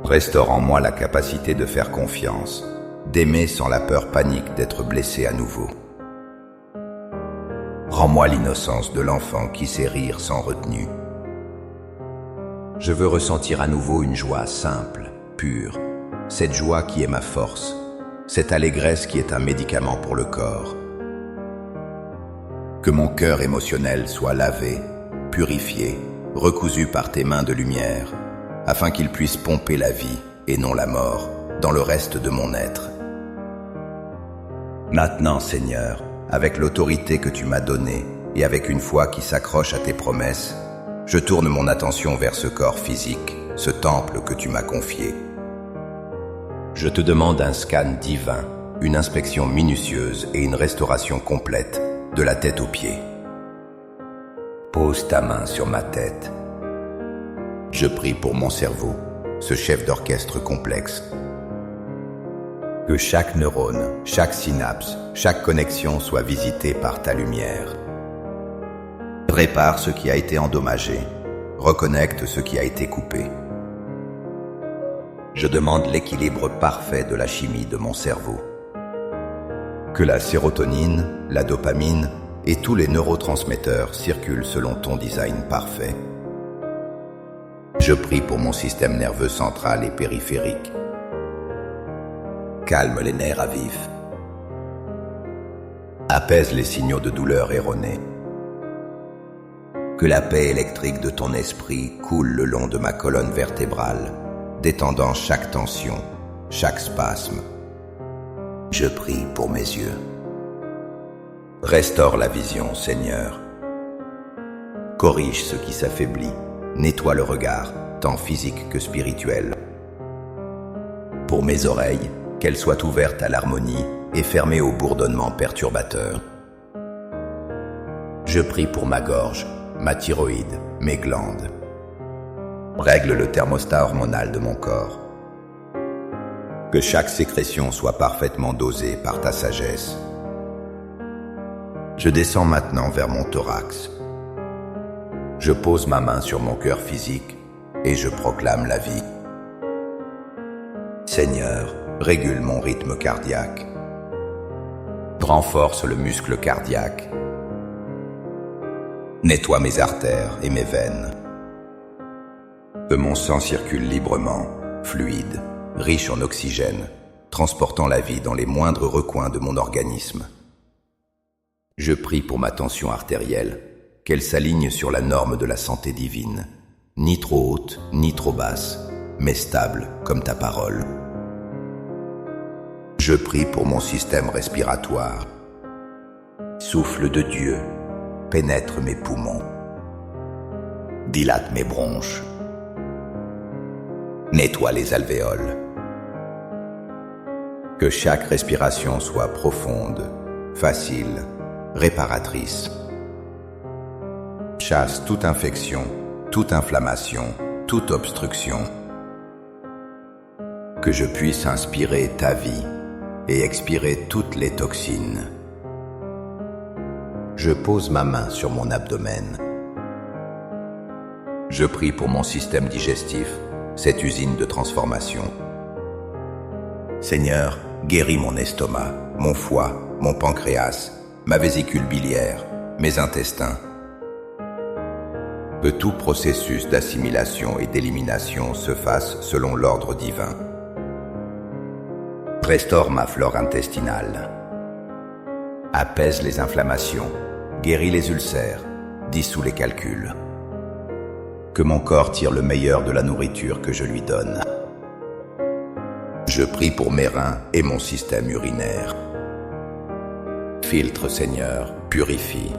Restaure en moi la capacité de faire confiance, d'aimer sans la peur panique d'être blessé à nouveau. Rends-moi l'innocence de l'enfant qui sait rire sans retenue. Je veux ressentir à nouveau une joie simple, pure, cette joie qui est ma force, cette allégresse qui est un médicament pour le corps. Que mon cœur émotionnel soit lavé, purifié, recousu par tes mains de lumière, afin qu'il puisse pomper la vie, et non la mort, dans le reste de mon être. Maintenant, Seigneur, avec l'autorité que tu m'as donnée, et avec une foi qui s'accroche à tes promesses, je tourne mon attention vers ce corps physique, ce temple que tu m'as confié. Je te demande un scan divin, une inspection minutieuse et une restauration complète, de la tête aux pieds. Pose ta main sur ma tête. Je prie pour mon cerveau, ce chef d'orchestre complexe. Que chaque neurone, chaque synapse, chaque connexion soit visitée par ta lumière. Répare ce qui a été endommagé, reconnecte ce qui a été coupé. Je demande l'équilibre parfait de la chimie de mon cerveau. Que la sérotonine, la dopamine et tous les neurotransmetteurs circulent selon ton design parfait. Je prie pour mon système nerveux central et périphérique. Calme les nerfs à vif. Apaise les signaux de douleur erronés. Que la paix électrique de ton esprit coule le long de ma colonne vertébrale, détendant chaque tension, chaque spasme. Je prie pour mes yeux. Restaure la vision, Seigneur. Corrige ce qui s'affaiblit, nettoie le regard, tant physique que spirituel. Pour mes oreilles, qu'elles soient ouvertes à l'harmonie, et fermé au bourdonnement perturbateur. Je prie pour ma gorge, ma thyroïde, mes glandes. Règle le thermostat hormonal de mon corps. Que chaque sécrétion soit parfaitement dosée par ta sagesse. Je descends maintenant vers mon thorax. Je pose ma main sur mon cœur physique et je proclame la vie. Seigneur, régule mon rythme cardiaque. Renforce le muscle cardiaque. Nettoie mes artères et mes veines. Que mon sang circule librement, fluide, riche en oxygène, transportant la vie dans les moindres recoins de mon organisme. Je prie pour ma tension artérielle, qu'elle s'aligne sur la norme de la santé divine, ni trop haute, ni trop basse, mais stable comme ta parole. Je prie pour mon système respiratoire. Souffle de Dieu, pénètre mes poumons, dilate mes bronches, nettoie les alvéoles. Que chaque respiration soit profonde, facile, réparatrice. Chasse toute infection, toute inflammation, toute obstruction. Que je puisse inspirer ta vie et expirer toutes les toxines. Je pose ma main sur mon abdomen. Je prie pour mon système digestif, cette usine de transformation. Seigneur, guéris mon estomac, mon foie, mon pancréas, ma vésicule biliaire, mes intestins. Que tout processus d'assimilation et d'élimination se fasse selon l'ordre divin. Restaure ma flore intestinale. Apaise les inflammations, guéris les ulcères, dissout les calculs. Que mon corps tire le meilleur de la nourriture que je lui donne. Je prie pour mes reins et mon système urinaire. Filtre, Seigneur, purifie.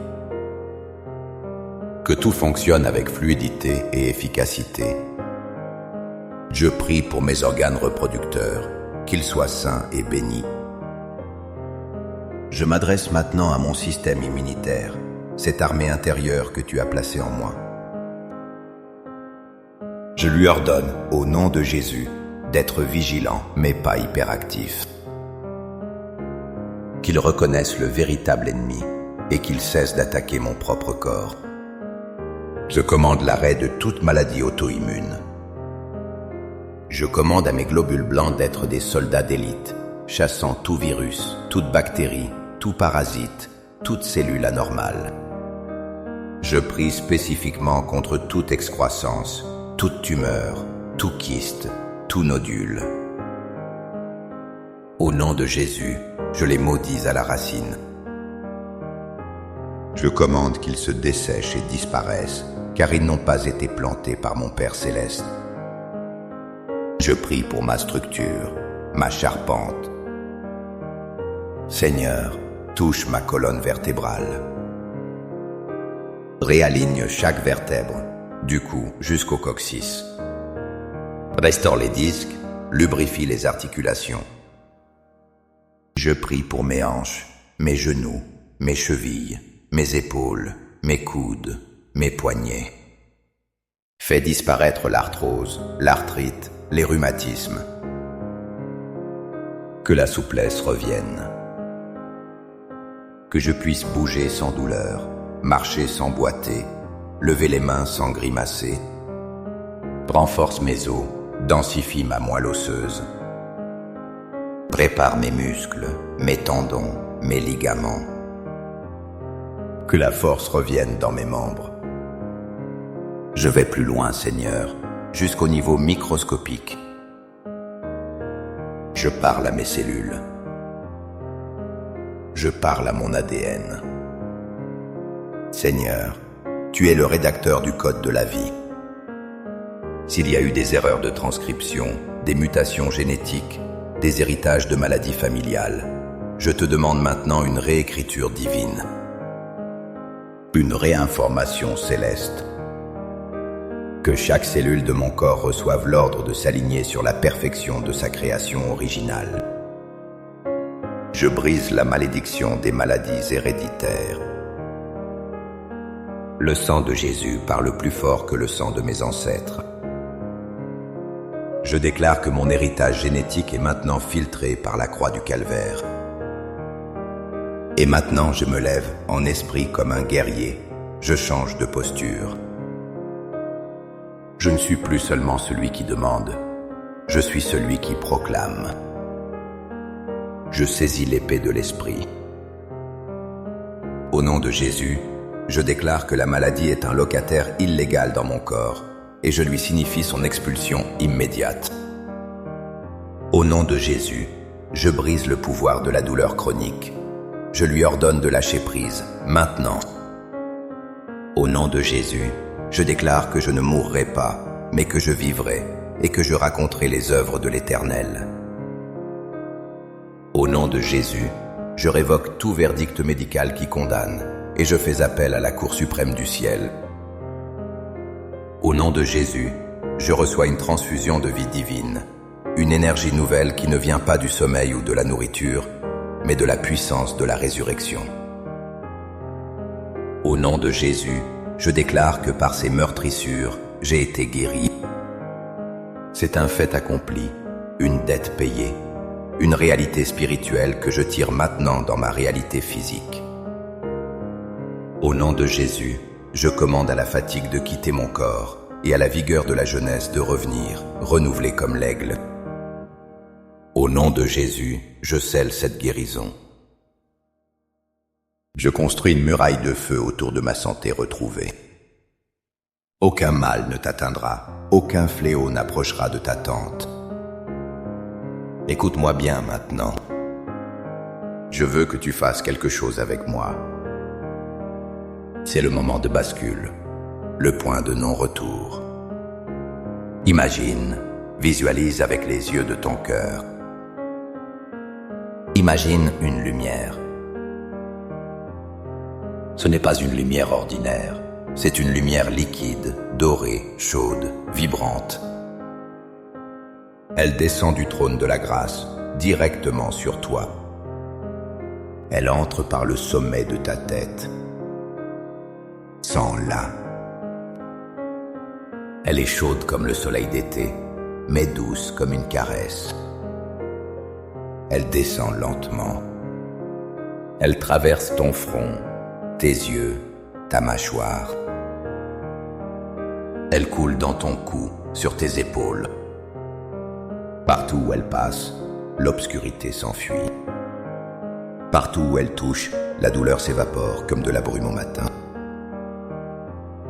Que tout fonctionne avec fluidité et efficacité. Je prie pour mes organes reproducteurs, qu'ils soient sains et bénis. Je m'adresse maintenant à mon système immunitaire, cette armée intérieure que tu as placée en moi. Je lui ordonne, au nom de Jésus, d'être vigilant mais pas hyperactif. Qu'il reconnaisse le véritable ennemi et qu'il cesse d'attaquer mon propre corps. Je commande l'arrêt de toute maladie auto-immune. Je commande à mes globules blancs d'être des soldats d'élite, chassant tout virus, toute bactérie, tout parasite, toute cellule anormale. Je prie spécifiquement contre toute excroissance, toute tumeur, tout kyste, tout nodule. Au nom de Jésus, je les maudis à la racine. Je commande qu'ils se dessèchent et disparaissent, car ils n'ont pas été plantés par mon Père céleste. Je prie pour ma structure, ma charpente. Seigneur, touche ma colonne vertébrale. Réaligne chaque vertèbre, du cou jusqu'au coccyx. Restaure les disques, lubrifie les articulations. Je prie pour mes hanches, mes genoux, mes chevilles, mes épaules, mes coudes, mes poignets. Fais disparaître l'arthrose, l'arthrite, les rhumatismes. Que la souplesse revienne. Que je puisse bouger sans douleur, marcher sans boiter, lever les mains sans grimacer. Renforce mes os, densifie ma moelle osseuse. Prépare mes muscles, mes tendons, mes ligaments. Que la force revienne dans mes membres. Je vais plus loin, Seigneur, jusqu'au niveau microscopique. Je parle à mes cellules. Je parle à mon ADN. Seigneur, tu es le rédacteur du code de la vie. S'il y a eu des erreurs de transcription, des mutations génétiques, des héritages de maladies familiales, je te demande maintenant une réécriture divine, une réinformation céleste. Que chaque cellule de mon corps reçoive l'ordre de s'aligner sur la perfection de sa création originale. je brise la malédiction des maladies héréditaires. Le sang de Jésus parle plus fort que le sang de mes ancêtres. Je déclare que mon héritage génétique est maintenant filtré par la croix du calvaire. Et maintenant je me lève en esprit comme un guerrier. Je change de posture. Je ne suis plus seulement celui qui demande, je suis celui qui proclame. Je saisis l'épée de l'esprit. Au nom de Jésus, je déclare que la maladie est un locataire illégal dans mon corps et je lui signifie son expulsion immédiate. Au nom de Jésus, je brise le pouvoir de la douleur chronique. Je lui ordonne de lâcher prise, maintenant. Au nom de Jésus, je déclare que je ne mourrai pas, mais que je vivrai et que je raconterai les œuvres de l'Éternel. Au nom de Jésus, je révoque tout verdict médical qui condamne et je fais appel à la Cour suprême du ciel. Au nom de Jésus, je reçois une transfusion de vie divine, une énergie nouvelle qui ne vient pas du sommeil ou de la nourriture, mais de la puissance de la résurrection. Au nom de Jésus, je déclare que par ses meurtrissures, j'ai été guéri. C'est un fait accompli, une dette payée, une réalité spirituelle que je tire maintenant dans ma réalité physique. Au nom de Jésus, je commande à la fatigue de quitter mon corps et à la vigueur de la jeunesse de revenir, renouvelée comme l'aigle. Au nom de Jésus, je scelle cette guérison. Je construis une muraille de feu autour de ma santé retrouvée. Aucun mal ne t'atteindra, aucun fléau n'approchera de ta tente. Écoute-moi bien maintenant. Je veux que tu fasses quelque chose avec moi. C'est le moment de bascule, le point de non-retour. Imagine, visualise avec les yeux de ton cœur. Imagine une lumière. Ce n'est pas une lumière ordinaire, c'est une lumière liquide, dorée, chaude, vibrante. Elle descend du trône de la grâce, directement sur toi. Elle entre par le sommet de ta tête. Sens-la. Elle est chaude comme le soleil d'été, mais douce comme une caresse. Elle descend lentement. Elle traverse ton front, tes yeux, ta mâchoire. Elle coule dans ton cou, sur tes épaules. Partout où elle passe, l'obscurité s'enfuit. Partout où elle touche, la douleur s'évapore comme de la brume au matin.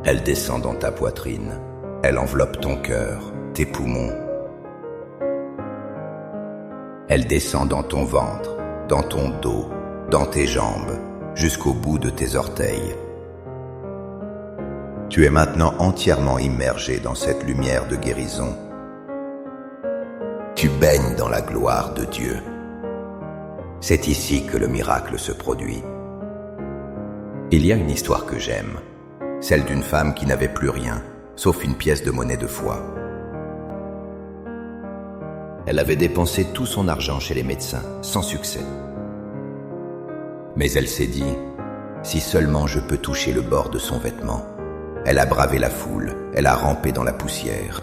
Elle descend dans ta poitrine. Elle enveloppe ton cœur, tes poumons. Elle descend dans ton ventre, dans ton dos, dans tes jambes, jusqu'au bout de tes orteils. Tu es maintenant entièrement immergé dans cette lumière de guérison. Tu baignes dans la gloire de Dieu. C'est ici que le miracle se produit. Il y a une histoire que j'aime, celle d'une femme qui n'avait plus rien, sauf une pièce de monnaie de foi. Elle avait dépensé tout son argent chez les médecins, sans succès. Mais elle s'est dit, si seulement je peux toucher le bord de son vêtement. Elle a bravé la foule, elle a rampé dans la poussière.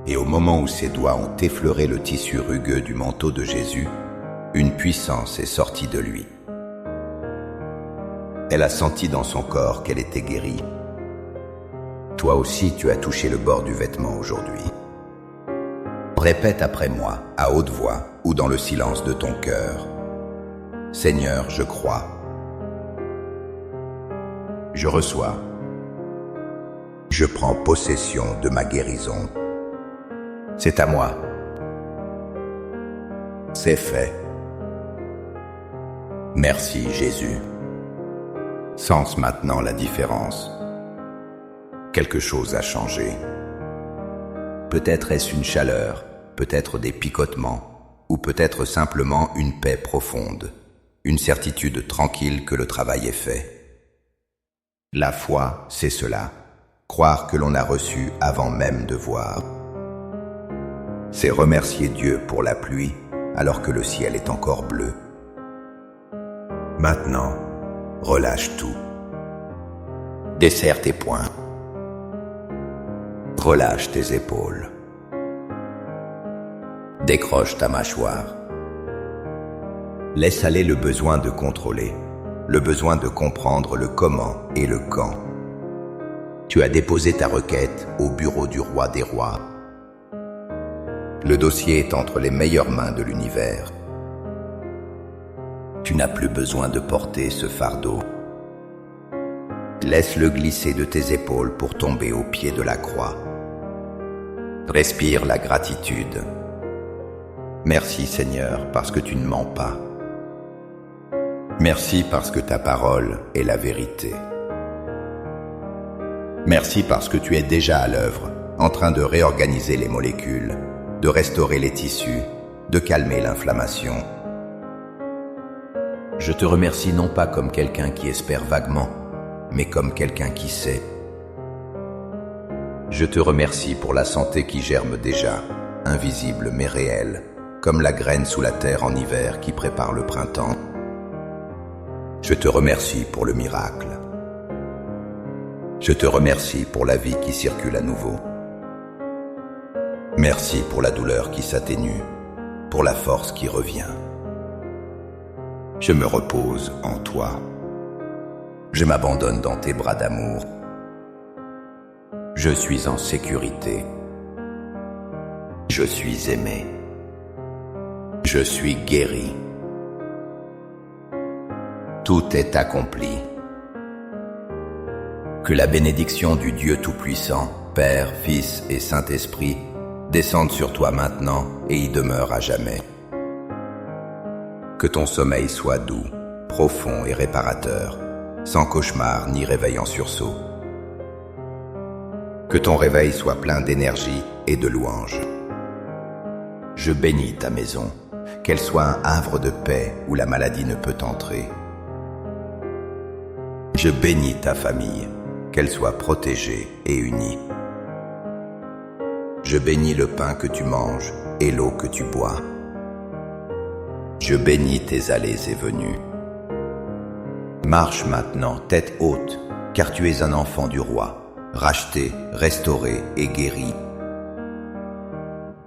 Et au moment où ses doigts ont effleuré le tissu rugueux du manteau de Jésus, une puissance est sortie de lui. Elle a senti dans son corps qu'elle était guérie. Toi aussi, tu as touché le bord du vêtement aujourd'hui. Répète après moi, à haute voix ou dans le silence de ton cœur. Seigneur, je crois. Je reçois. Je prends possession de ma guérison. C'est à moi. C'est fait. Merci Jésus. Sens maintenant la différence. Quelque chose a changé. Peut-être est-ce une chaleur, peut-être des picotements, ou peut-être simplement une paix profonde, une certitude tranquille que le travail est fait. La foi, c'est cela, croire que l'on a reçu avant même de voir. C'est remercier Dieu pour la pluie, alors que le ciel est encore bleu. Maintenant, relâche tout. Desserre tes poings. Relâche tes épaules. Décroche ta mâchoire. Laisse aller le besoin de contrôler, le besoin de comprendre le comment et le quand. Tu as déposé ta requête au bureau du roi des rois. Le dossier est entre les meilleures mains de l'univers. Tu n'as plus besoin de porter ce fardeau. Laisse-le glisser de tes épaules pour tomber au pied de la croix. Respire la gratitude. Merci Seigneur parce que tu ne mens pas. Merci parce que ta parole est la vérité. Merci parce que tu es déjà à l'œuvre, en train de réorganiser les molécules, de restaurer les tissus, de calmer l'inflammation. Je te remercie non pas comme quelqu'un qui espère vaguement, mais comme quelqu'un qui sait. Je te remercie pour la santé qui germe déjà, invisible mais réelle, comme la graine sous la terre en hiver qui prépare le printemps. Je te remercie pour le miracle. Je te remercie pour la vie qui circule à nouveau. Merci pour la douleur qui s'atténue, pour la force qui revient. Je me repose en toi. Je m'abandonne dans tes bras d'amour. Je suis en sécurité. Je suis aimé. Je suis guéri. Tout est accompli. Que la bénédiction du Dieu Tout-Puissant, Père, Fils et Saint-Esprit descende sur toi maintenant et y demeure à jamais. Que ton sommeil soit doux, profond et réparateur, sans cauchemar ni réveil en sursaut. Que ton réveil soit plein d'énergie et de louanges. Je bénis ta maison, qu'elle soit un havre de paix où la maladie ne peut entrer. Je bénis ta famille, qu'elle soit protégée et unie. Je bénis le pain que tu manges et l'eau que tu bois. Je bénis tes allées et venues. Marche maintenant, tête haute, car tu es un enfant du roi, racheté, restauré et guéri.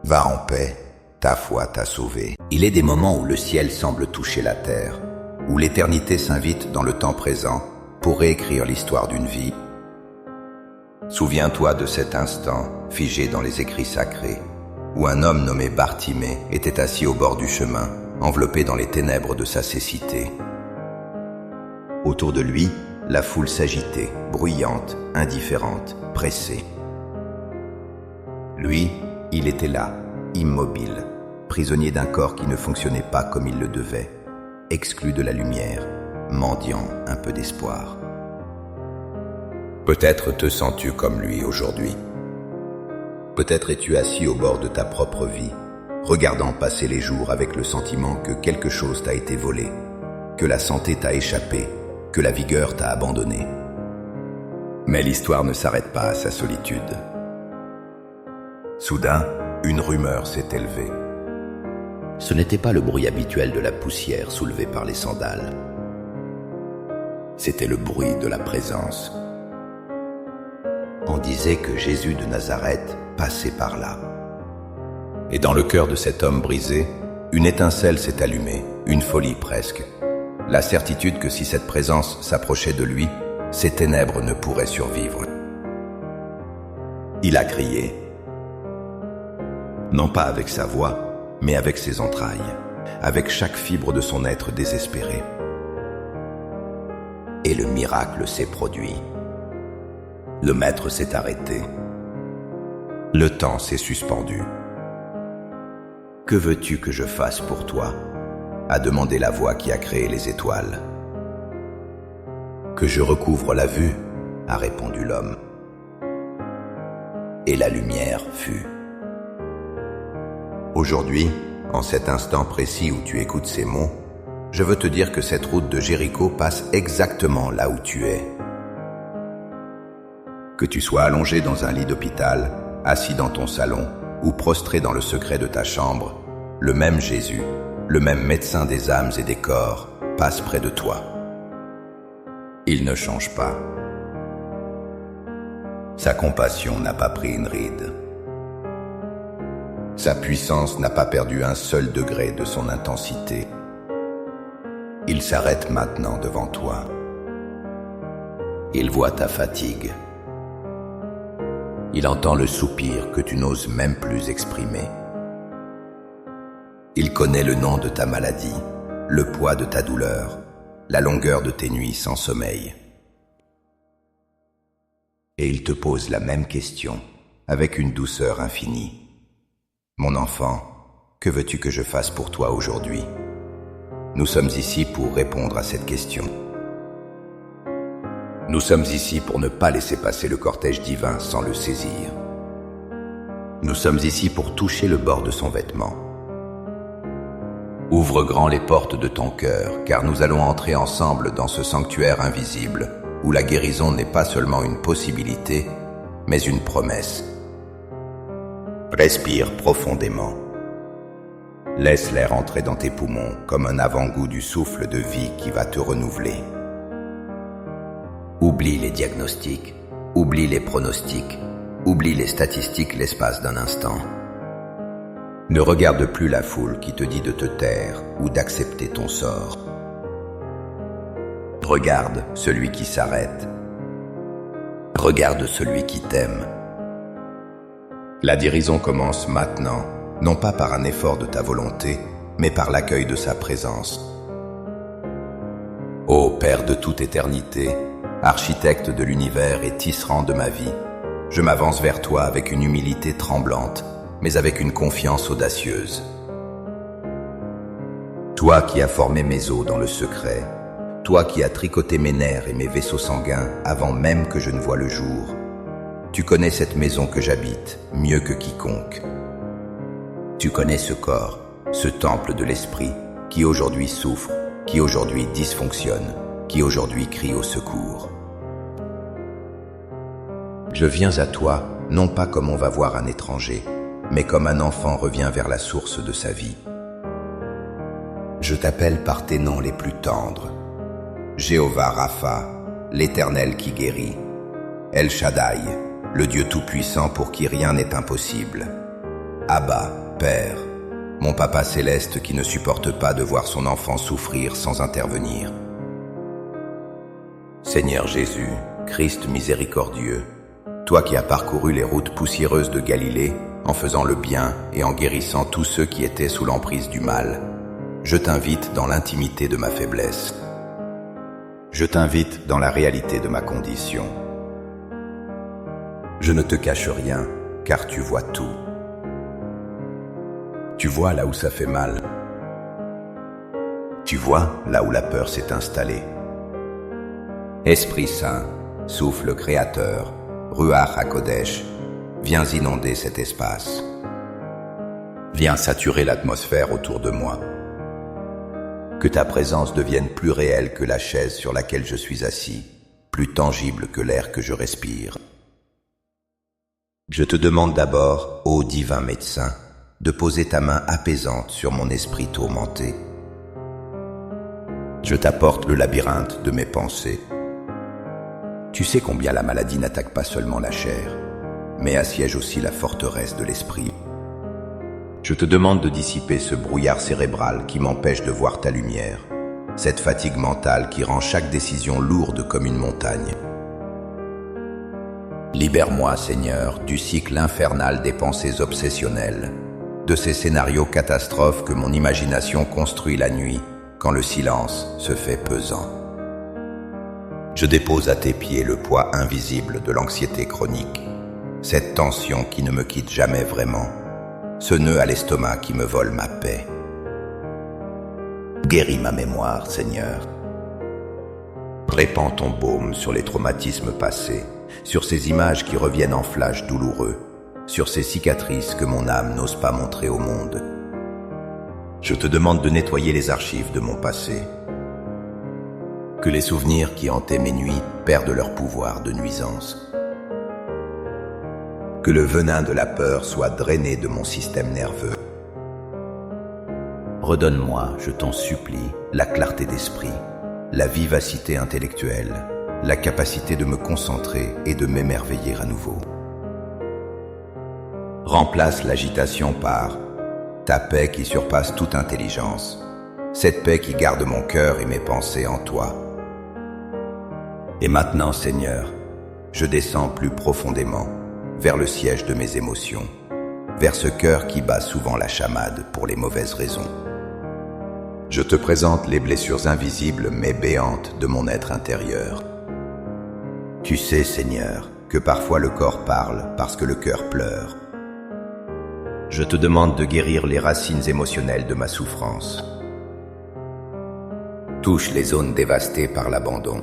Va en paix, ta foi t'a sauvé. Il est des moments où le ciel semble toucher la terre, où l'éternité s'invite dans le temps présent pour réécrire l'histoire d'une vie. Souviens-toi de cet instant, figé dans les écrits sacrés, où un homme nommé Bartimée était assis au bord du chemin, enveloppé dans les ténèbres de sa cécité. Autour de lui, la foule s'agitait, bruyante, indifférente, pressée. Lui, il était là, immobile, prisonnier d'un corps qui ne fonctionnait pas comme il le devait, exclu de la lumière, mendiant un peu d'espoir. Peut-être te sens-tu comme lui aujourd'hui. Peut-être es-tu assis au bord de ta propre vie, regardant passer les jours avec le sentiment que quelque chose t'a été volé, que la santé t'a échappé, que la vigueur t'a abandonné. Mais l'histoire ne s'arrête pas à sa solitude. Soudain, une rumeur s'est élevée. Ce n'était pas le bruit habituel de la poussière soulevée par les sandales. C'était le bruit de la présence. On disait que Jésus de Nazareth passait par là. Et dans le cœur de cet homme brisé, une étincelle s'est allumée, une folie presque. La certitude que si cette présence s'approchait de lui, ces ténèbres ne pourraient survivre. Il a crié, non pas avec sa voix, mais avec ses entrailles, avec chaque fibre de son être désespéré. Et le miracle s'est produit. Le maître s'est arrêté. Le temps s'est suspendu. Que veux-tu que je fasse pour toi ? A demandé la voix qui a créé les étoiles. Que je recouvre la vue, a répondu l'homme. Et la lumière fut. Aujourd'hui, en cet instant précis où tu écoutes ces mots, je veux te dire que cette route de Jéricho passe exactement là où tu es. Que tu sois allongé dans un lit d'hôpital, assis dans ton salon ou prostré dans le secret de ta chambre, le même Jésus, le même médecin des âmes et des corps, passe près de toi. Il ne change pas. Sa compassion n'a pas pris une ride. Sa puissance n'a pas perdu un seul degré de son intensité. Il s'arrête maintenant devant toi. Il voit ta fatigue. Il entend le soupir que tu n'oses même plus exprimer. Il connaît le nom de ta maladie, le poids de ta douleur, la longueur de tes nuits sans sommeil. Et il te pose la même question, avec une douceur infinie. Mon enfant, que veux-tu que je fasse pour toi aujourd'hui ? Nous sommes ici pour répondre à cette question. Nous sommes ici pour ne pas laisser passer le cortège divin sans le saisir. Nous sommes ici pour toucher le bord de son vêtement. Ouvre grand les portes de ton cœur, car nous allons entrer ensemble dans ce sanctuaire invisible, où la guérison n'est pas seulement une possibilité, mais une promesse. Respire profondément. Laisse l'air entrer dans tes poumons comme un avant-goût du souffle de vie qui va te renouveler. Oublie les diagnostics, oublie les pronostics, oublie les statistiques l'espace d'un instant. Ne regarde plus la foule qui te dit de te taire ou d'accepter ton sort. Regarde celui qui s'arrête. Regarde celui qui t'aime. La guérison commence maintenant, non pas par un effort de ta volonté, mais par l'accueil de sa présence. Ô Père de toute éternité, architecte de l'univers et tisserand de ma vie, je m'avance vers toi avec une humilité tremblante, mais avec une confiance audacieuse. Toi qui as formé mes os dans le secret, toi qui as tricoté mes nerfs et mes vaisseaux sanguins avant même que je ne voie le jour, tu connais cette maison que j'habite mieux que quiconque. Tu connais ce corps, ce temple de l'esprit, qui aujourd'hui souffre, qui aujourd'hui dysfonctionne, qui aujourd'hui crie au secours. Je viens à toi, non pas comme on va voir un étranger, mais comme un enfant revient vers la source de sa vie. Je t'appelle par tes noms les plus tendres. Jéhovah Rapha, l'Éternel qui guérit. El Shaddai, le Dieu tout-puissant pour qui rien n'est impossible. Abba, Père, mon Papa céleste qui ne supporte pas de voir son enfant souffrir sans intervenir. Seigneur Jésus, Christ miséricordieux, toi qui as parcouru les routes poussiéreuses de Galilée, en faisant le bien et en guérissant tous ceux qui étaient sous l'emprise du mal, je t'invite dans l'intimité de ma faiblesse. Je t'invite dans la réalité de ma condition. Je ne te cache rien, car tu vois tout. Tu vois là où ça fait mal. Tu vois là où la peur s'est installée. Esprit Saint, souffle créateur, Ruach HaKodesh, viens inonder cet espace. Viens saturer l'atmosphère autour de moi. Que ta présence devienne plus réelle que la chaise sur laquelle je suis assis, plus tangible que l'air que je respire. Je te demande d'abord, ô divin médecin, de poser ta main apaisante sur mon esprit tourmenté. Je t'apporte le labyrinthe de mes pensées. Tu sais combien la maladie n'attaque pas seulement la chair, mais assiège aussi la forteresse de l'esprit. Je te demande de dissiper ce brouillard cérébral qui m'empêche de voir ta lumière, cette fatigue mentale qui rend chaque décision lourde comme une montagne. Libère-moi, Seigneur, du cycle infernal des pensées obsessionnelles, de ces scénarios catastrophes que mon imagination construit la nuit, quand le silence se fait pesant. Je dépose à tes pieds le poids invisible de l'anxiété chronique, cette tension qui ne me quitte jamais vraiment, ce nœud à l'estomac qui me vole ma paix. Guéris ma mémoire, Seigneur. Répands ton baume sur les traumatismes passés, sur ces images qui reviennent en flash douloureux, sur ces cicatrices que mon âme n'ose pas montrer au monde. Je te demande de nettoyer les archives de mon passé. Que les souvenirs qui hantaient mes nuits perdent leur pouvoir de nuisance. Que le venin de la peur soit drainé de mon système nerveux. Redonne-moi, je t'en supplie, la clarté d'esprit, la vivacité intellectuelle, la capacité de me concentrer et de m'émerveiller à nouveau. Remplace l'agitation par ta paix qui surpasse toute intelligence, cette paix qui garde mon cœur et mes pensées en toi. Et maintenant, Seigneur, je descends plus profondément vers le siège de mes émotions, vers ce cœur qui bat souvent la chamade pour les mauvaises raisons. Je te présente les blessures invisibles mais béantes de mon être intérieur. Tu sais, Seigneur, que parfois le corps parle parce que le cœur pleure. Je te demande de guérir les racines émotionnelles de ma souffrance. Touche les zones dévastées par l'abandon.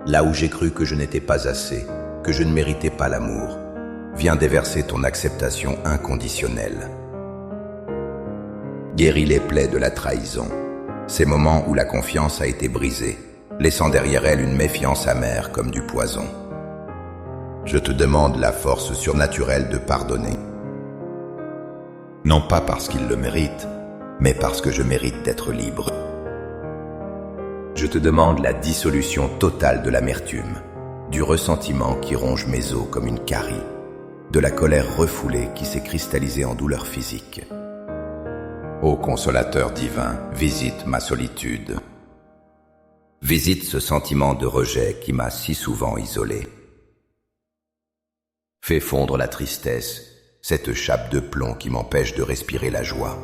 Là où j'ai cru que je n'étais pas assez, que je ne méritais pas l'amour, viens déverser ton acceptation inconditionnelle. Guéris les plaies de la trahison, ces moments où la confiance a été brisée, laissant derrière elle une méfiance amère comme du poison. Je te demande la force surnaturelle de pardonner. Non pas parce qu'il le mérite, mais parce que je mérite d'être libre. Je te demande la dissolution totale de l'amertume, du ressentiment qui ronge mes os comme une carie, de la colère refoulée qui s'est cristallisée en douleur physique. Ô consolateur divin, visite ma solitude. Visite ce sentiment de rejet qui m'a si souvent isolé. Fais fondre la tristesse, cette chape de plomb qui m'empêche de respirer la joie.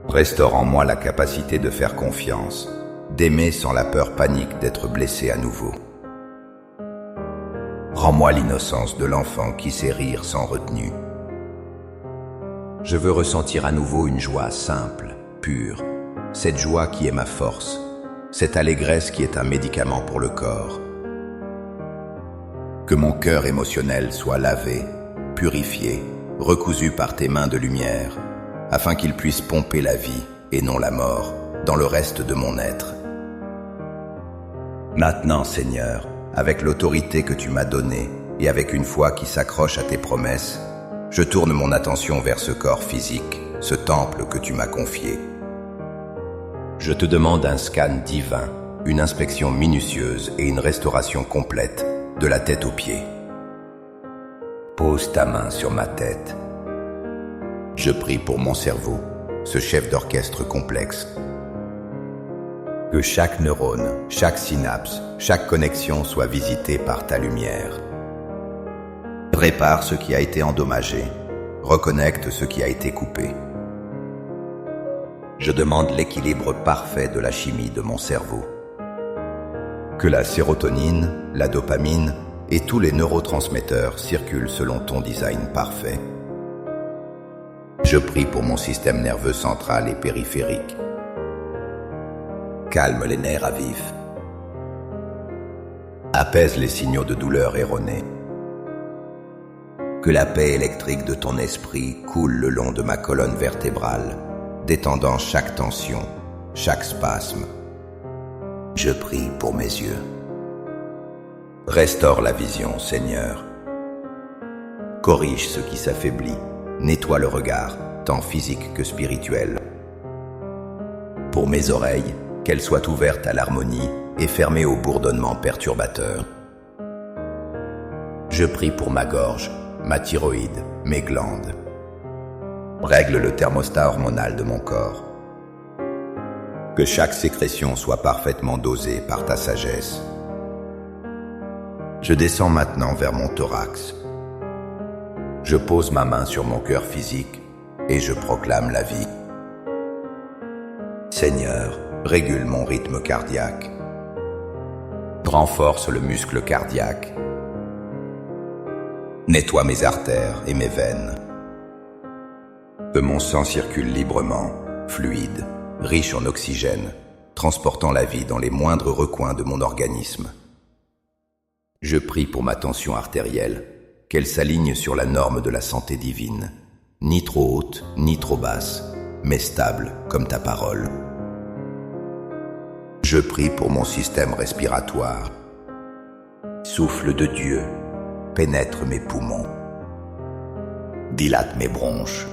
Restaure en moi la capacité de faire confiance, d'aimer sans la peur panique d'être blessé à nouveau. Rends-moi l'innocence de l'enfant qui sait rire sans retenue. Je veux ressentir à nouveau une joie simple, pure, cette joie qui est ma force, cette allégresse qui est un médicament pour le corps. Que mon cœur émotionnel soit lavé, purifié, recousu par tes mains de lumière, afin qu'il puisse pomper la vie, et non la mort, dans le reste de mon être. Maintenant, Seigneur, avec l'autorité que tu m'as donnée, et avec une foi qui s'accroche à tes promesses, je tourne mon attention vers ce corps physique, ce temple que tu m'as confié. Je te demande un scan divin, une inspection minutieuse et une restauration complète, de la tête aux pieds. Pose ta main sur ma tête. Je prie pour mon cerveau, ce chef d'orchestre complexe. Que chaque neurone, chaque synapse, chaque connexion soit visitée par ta lumière. Répare ce qui a été endommagé, reconnecte ce qui a été coupé. Je demande l'équilibre parfait de la chimie de mon cerveau. Que la sérotonine, la dopamine et tous les neurotransmetteurs circulent selon ton design parfait. Je prie pour mon système nerveux central et périphérique. Calme les nerfs à vif. Apaise les signaux de douleur erronés. Que la paix électrique de ton esprit coule le long de ma colonne vertébrale, détendant chaque tension, chaque spasme. Je prie pour mes yeux. Restaure la vision, Seigneur. Corrige ce qui s'affaiblit, nettoie le regard, tant physique que spirituel. Pour mes oreilles, qu'elles soient ouvertes à l'harmonie et fermées au bourdonnement perturbateur. Je prie pour ma gorge, ma thyroïde, mes glandes. Règle le thermostat hormonal de mon corps. Que chaque sécrétion soit parfaitement dosée par ta sagesse. Je descends maintenant vers mon thorax. Je pose ma main sur mon cœur physique et je proclame la vie. Seigneur, régule mon rythme cardiaque. Renforce le muscle cardiaque. Nettoie mes artères et mes veines. Que mon sang circule librement, fluide, riche en oxygène, transportant la vie dans les moindres recoins de mon organisme. Je prie pour ma tension artérielle, qu'elle s'aligne sur la norme de la santé divine, ni trop haute, ni trop basse, mais stable comme ta parole. Je prie pour mon système respiratoire. Souffle de Dieu, pénètre mes poumons, dilate mes bronches.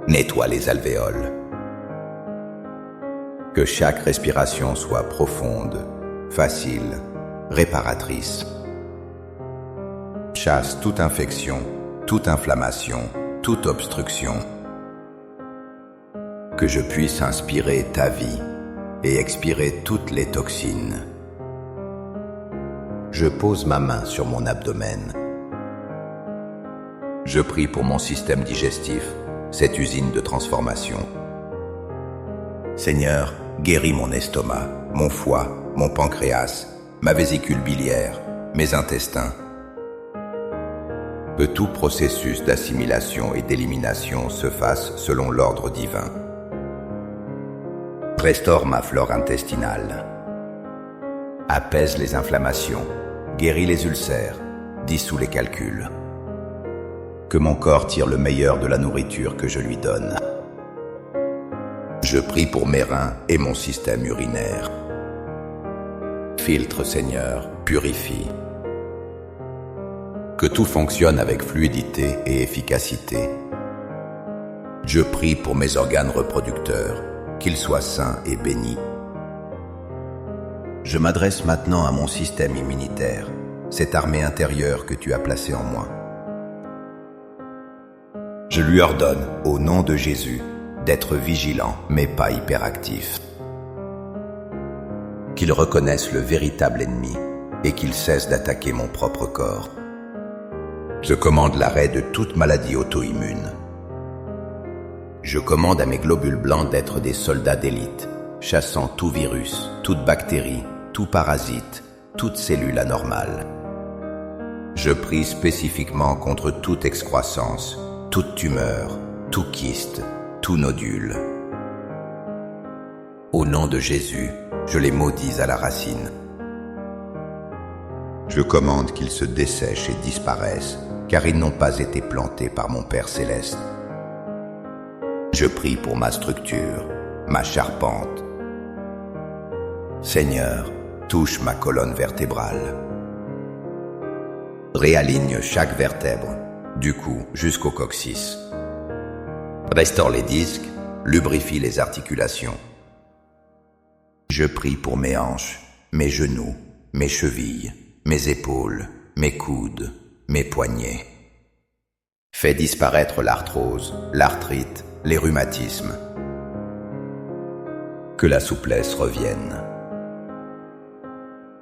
Nettoie les alvéoles. Que chaque respiration soit profonde, facile, réparatrice. Chasse toute infection, toute inflammation, toute obstruction. Que je puisse inspirer ta vie et expirer toutes les toxines. Je pose ma main sur mon abdomen. Je prie pour mon système digestif, cette usine de transformation. Seigneur, guéris mon estomac, mon foie, mon pancréas, ma vésicule biliaire, mes intestins. Que tout processus d'assimilation et d'élimination se fasse selon l'ordre divin. Restaure ma flore intestinale. Apaise les inflammations, guéris les ulcères, dissout les calculs. Que mon corps tire le meilleur de la nourriture que je lui donne. Je prie pour mes reins et mon système urinaire. Filtre, Seigneur, purifie. Que tout fonctionne avec fluidité et efficacité. Je prie pour mes organes reproducteurs, qu'ils soient sains et bénis. Je m'adresse maintenant à mon système immunitaire, cette armée intérieure que tu as placée en moi. Je lui ordonne, au nom de Jésus, d'être vigilant, mais pas hyperactif. Qu'il reconnaisse le véritable ennemi et qu'il cesse d'attaquer mon propre corps. Je commande l'arrêt de toute maladie auto-immune. Je commande à mes globules blancs d'être des soldats d'élite, chassant tout virus, toute bactérie, tout parasite, toute cellule anormale. Je prie spécifiquement contre toute excroissance, toute tumeur, tout kyste, tout nodule. Au nom de Jésus, je les maudis à la racine. Je commande qu'ils se dessèchent et disparaissent, car ils n'ont pas été plantés par mon Père céleste. Je prie pour ma structure, ma charpente. Seigneur, touche ma colonne vertébrale. Réaligne chaque vertèbre, du cou jusqu'au coccyx. Restaure les disques, lubrifie les articulations. Je prie pour mes hanches, mes genoux, mes chevilles, mes épaules, mes coudes, mes poignets. Fais disparaître l'arthrose, l'arthrite, les rhumatismes. Que la souplesse revienne.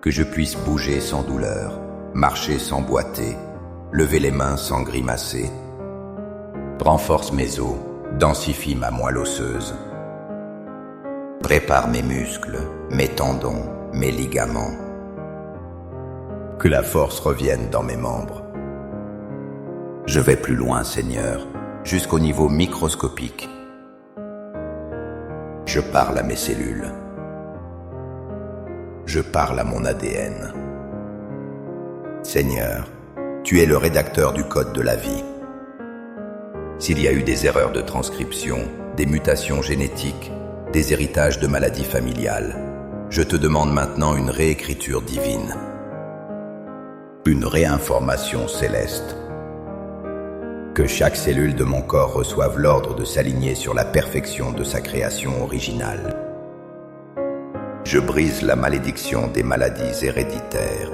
Que je puisse bouger sans douleur, marcher sans boiter, lever les mains sans grimacer. Renforce mes os, densifie ma moelle osseuse. Prépare mes muscles, mes tendons, mes ligaments. Que la force revienne dans mes membres. Je vais plus loin, Seigneur, jusqu'au niveau microscopique. Je parle à mes cellules. Je parle à mon ADN. Seigneur, tu es le rédacteur du code de la vie. S'il y a eu des erreurs de transcription, des mutations génétiques, des héritages de maladies familiales, je te demande maintenant une réécriture divine, une réinformation céleste. Que chaque cellule de mon corps reçoive l'ordre de s'aligner sur la perfection de sa création originale. Je brise la malédiction des maladies héréditaires.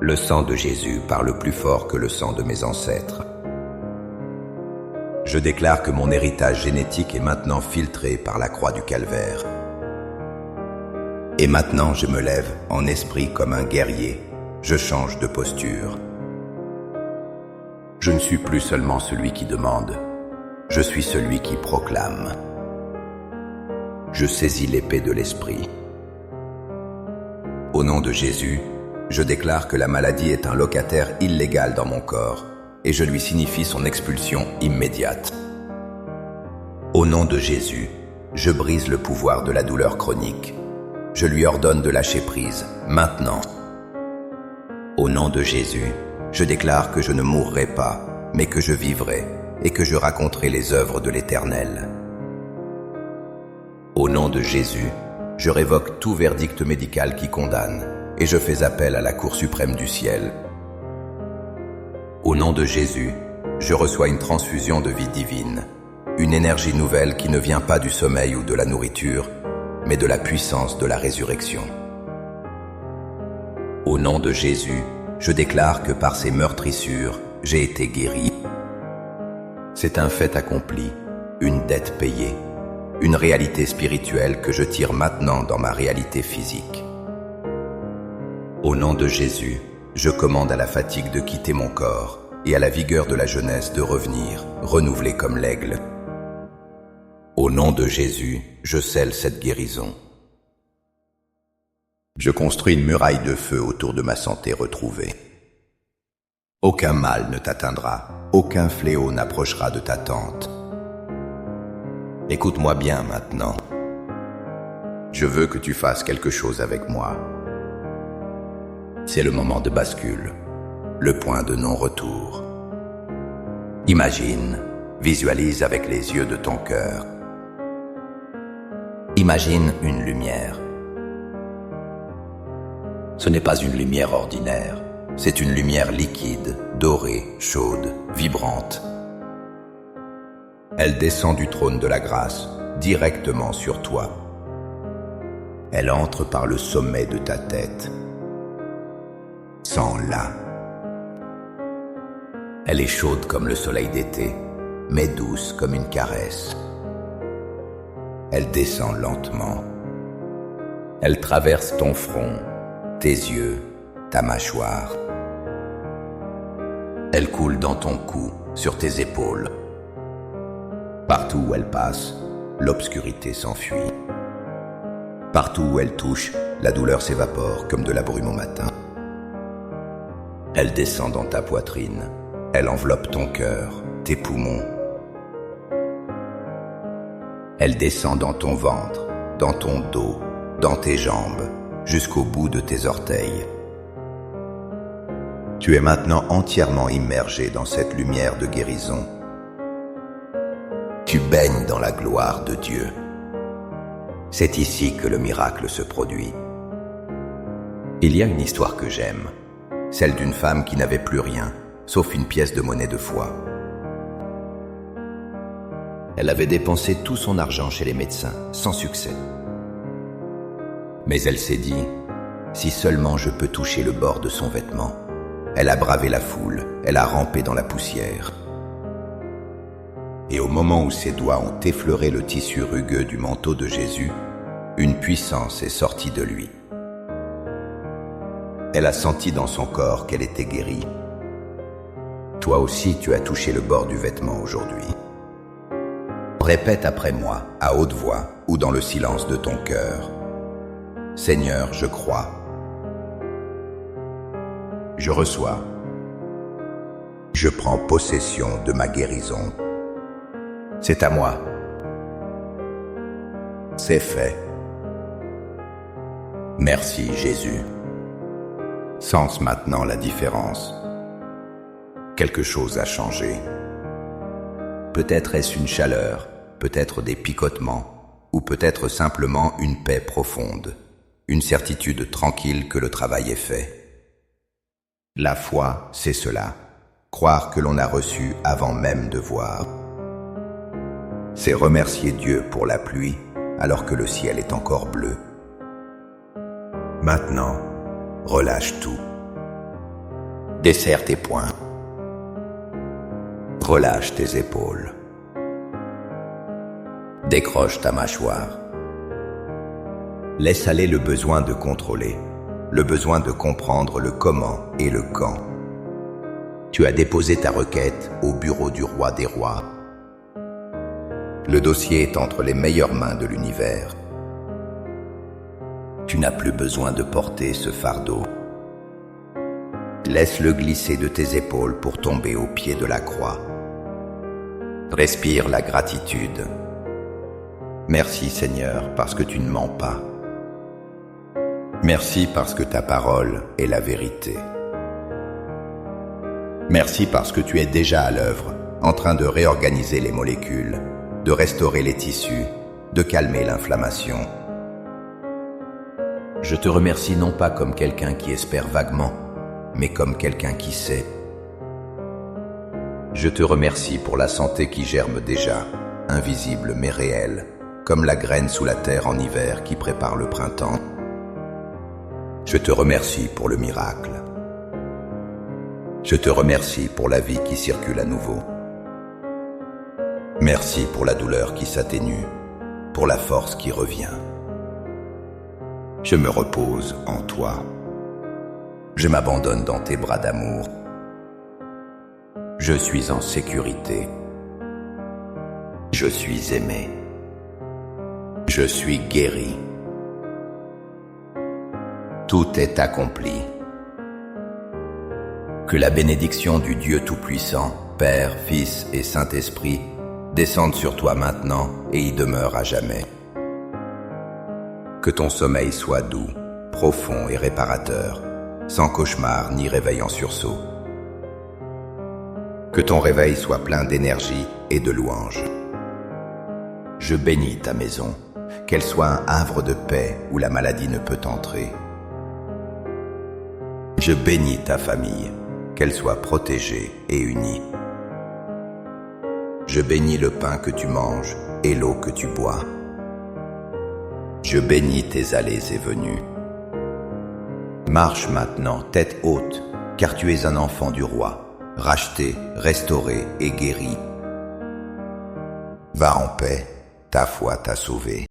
Le sang de Jésus parle plus fort que le sang de mes ancêtres. Je déclare que mon héritage génétique est maintenant filtré par la croix du calvaire. Et maintenant je me lève en esprit comme un guerrier. Je change de posture. Je ne suis plus seulement celui qui demande, je suis celui qui proclame. Je saisis l'épée de l'esprit. Au nom de Jésus, je déclare que la maladie est un locataire illégal dans mon corps et je lui signifie son expulsion immédiate. Au nom de Jésus, je brise le pouvoir de la douleur chronique. Je lui ordonne de lâcher prise, maintenant. Au nom de Jésus, je déclare que je ne mourrai pas, mais que je vivrai et que je raconterai les œuvres de l'Éternel. Au nom de Jésus, je révoque tout verdict médical qui condamne et je fais appel à la Cour suprême du ciel. Au nom de Jésus, Je reçois une transfusion de vie divine, une énergie nouvelle qui ne vient pas du sommeil ou de la nourriture, mais de la puissance de la résurrection. Au nom de Jésus, je déclare que par ses meurtrissures, j'ai été guéri. C'est un fait accompli, une dette payée, une réalité spirituelle que je tire maintenant dans ma réalité physique. Au nom de Jésus, je commande à la fatigue de quitter mon corps et à la vigueur de la jeunesse de revenir, renouvelée comme l'aigle. Au nom de Jésus, je scelle cette guérison. Je construis une muraille de feu autour de ma santé retrouvée. Aucun mal ne t'atteindra, aucun fléau n'approchera de ta tente. Écoute-moi bien maintenant. Je veux que tu fasses quelque chose avec moi. C'est le moment de bascule, le point de non-retour. Imagine, visualise avec les yeux de ton cœur. Imagine une lumière. Ce n'est pas une lumière ordinaire, c'est une lumière liquide, dorée, chaude, vibrante. Elle descend du trône de la grâce, directement sur toi. Elle entre par le sommet de ta tête. Sens-la. Elle est chaude comme le soleil d'été, mais douce comme une caresse. Elle descend lentement. Elle traverse ton front, tes yeux, ta mâchoire. Elle coule dans ton cou, sur tes épaules. Partout où elle passe, l'obscurité s'enfuit. Partout où elle touche, la douleur s'évapore comme de la brume au matin. Elle descend dans ta poitrine, elle enveloppe ton cœur, tes poumons. Elle descend dans ton ventre, dans ton dos, dans tes jambes, jusqu'au bout de tes orteils. Tu es maintenant entièrement immergé dans cette lumière de guérison. Tu baignes dans la gloire de Dieu. C'est ici que le miracle se produit. Il y a une histoire que j'aime, celle d'une femme qui n'avait plus rien, sauf une pièce de monnaie de foi. Elle avait dépensé tout son argent chez les médecins, sans succès. Mais elle s'est dit, si seulement je peux toucher le bord de son vêtement. Elle a bravé la foule, elle a rampé dans la poussière. Et au moment où ses doigts ont effleuré le tissu rugueux du manteau de Jésus, une puissance est sortie de lui. Elle a senti dans son corps qu'elle était guérie. Toi aussi, tu as touché le bord du vêtement aujourd'hui. Répète après moi, à haute voix ou dans le silence de ton cœur. Seigneur, je crois. Je reçois. Je prends possession de ma guérison. C'est à moi. C'est fait. Merci Jésus. Sens maintenant la différence. Quelque chose a changé. Peut-être est-ce une chaleur, peut-être des picotements, ou peut-être simplement une paix profonde, une certitude tranquille que le travail est fait. La foi, c'est cela, croire que l'on a reçu avant même de voir. C'est remercier Dieu pour la pluie alors que le ciel est encore bleu. Maintenant, relâche tout. Desserre tes poings. Relâche tes épaules. Décroche ta mâchoire. Laisse aller le besoin de contrôler, le besoin de comprendre le comment et le quand. Tu as déposé ta requête au bureau du roi des rois. Le dossier est entre les meilleures mains de l'univers. Tu n'as plus besoin de porter ce fardeau. Laisse-le glisser de tes épaules pour tomber au pied de la croix. Respire la gratitude. Merci Seigneur parce que tu ne mens pas. Merci parce que ta parole est la vérité. Merci parce que tu es déjà à l'œuvre, en train de réorganiser les molécules, de restaurer les tissus, de calmer l'inflammation. Je te remercie non pas comme quelqu'un qui espère vaguement, mais comme quelqu'un qui sait. Je te remercie pour la santé qui germe déjà, invisible mais réelle, comme la graine sous la terre en hiver qui prépare le printemps. Je te remercie pour le miracle. Je te remercie pour la vie qui circule à nouveau. Merci pour la douleur qui s'atténue, pour la force qui revient. Je me repose en toi. Je m'abandonne dans tes bras d'amour. Je suis en sécurité. Je suis aimé. Je suis guéri. Tout est accompli. Que la bénédiction du Dieu Tout-Puissant, Père, Fils et Saint-Esprit, descende sur toi maintenant et y demeure à jamais. Que ton sommeil soit doux, profond et réparateur, sans cauchemar ni réveil en sursaut. Que ton réveil soit plein d'énergie et de louanges. Je bénis ta maison, qu'elle soit un havre de paix où la maladie ne peut entrer. Je bénis ta famille, qu'elle soit protégée et unie. Je bénis le pain que tu manges et l'eau que tu bois. Je bénis tes allées et venues. Marche maintenant, tête haute, car tu es un enfant du roi, racheté, restauré et guéri. Va en paix, ta foi t'a sauvé.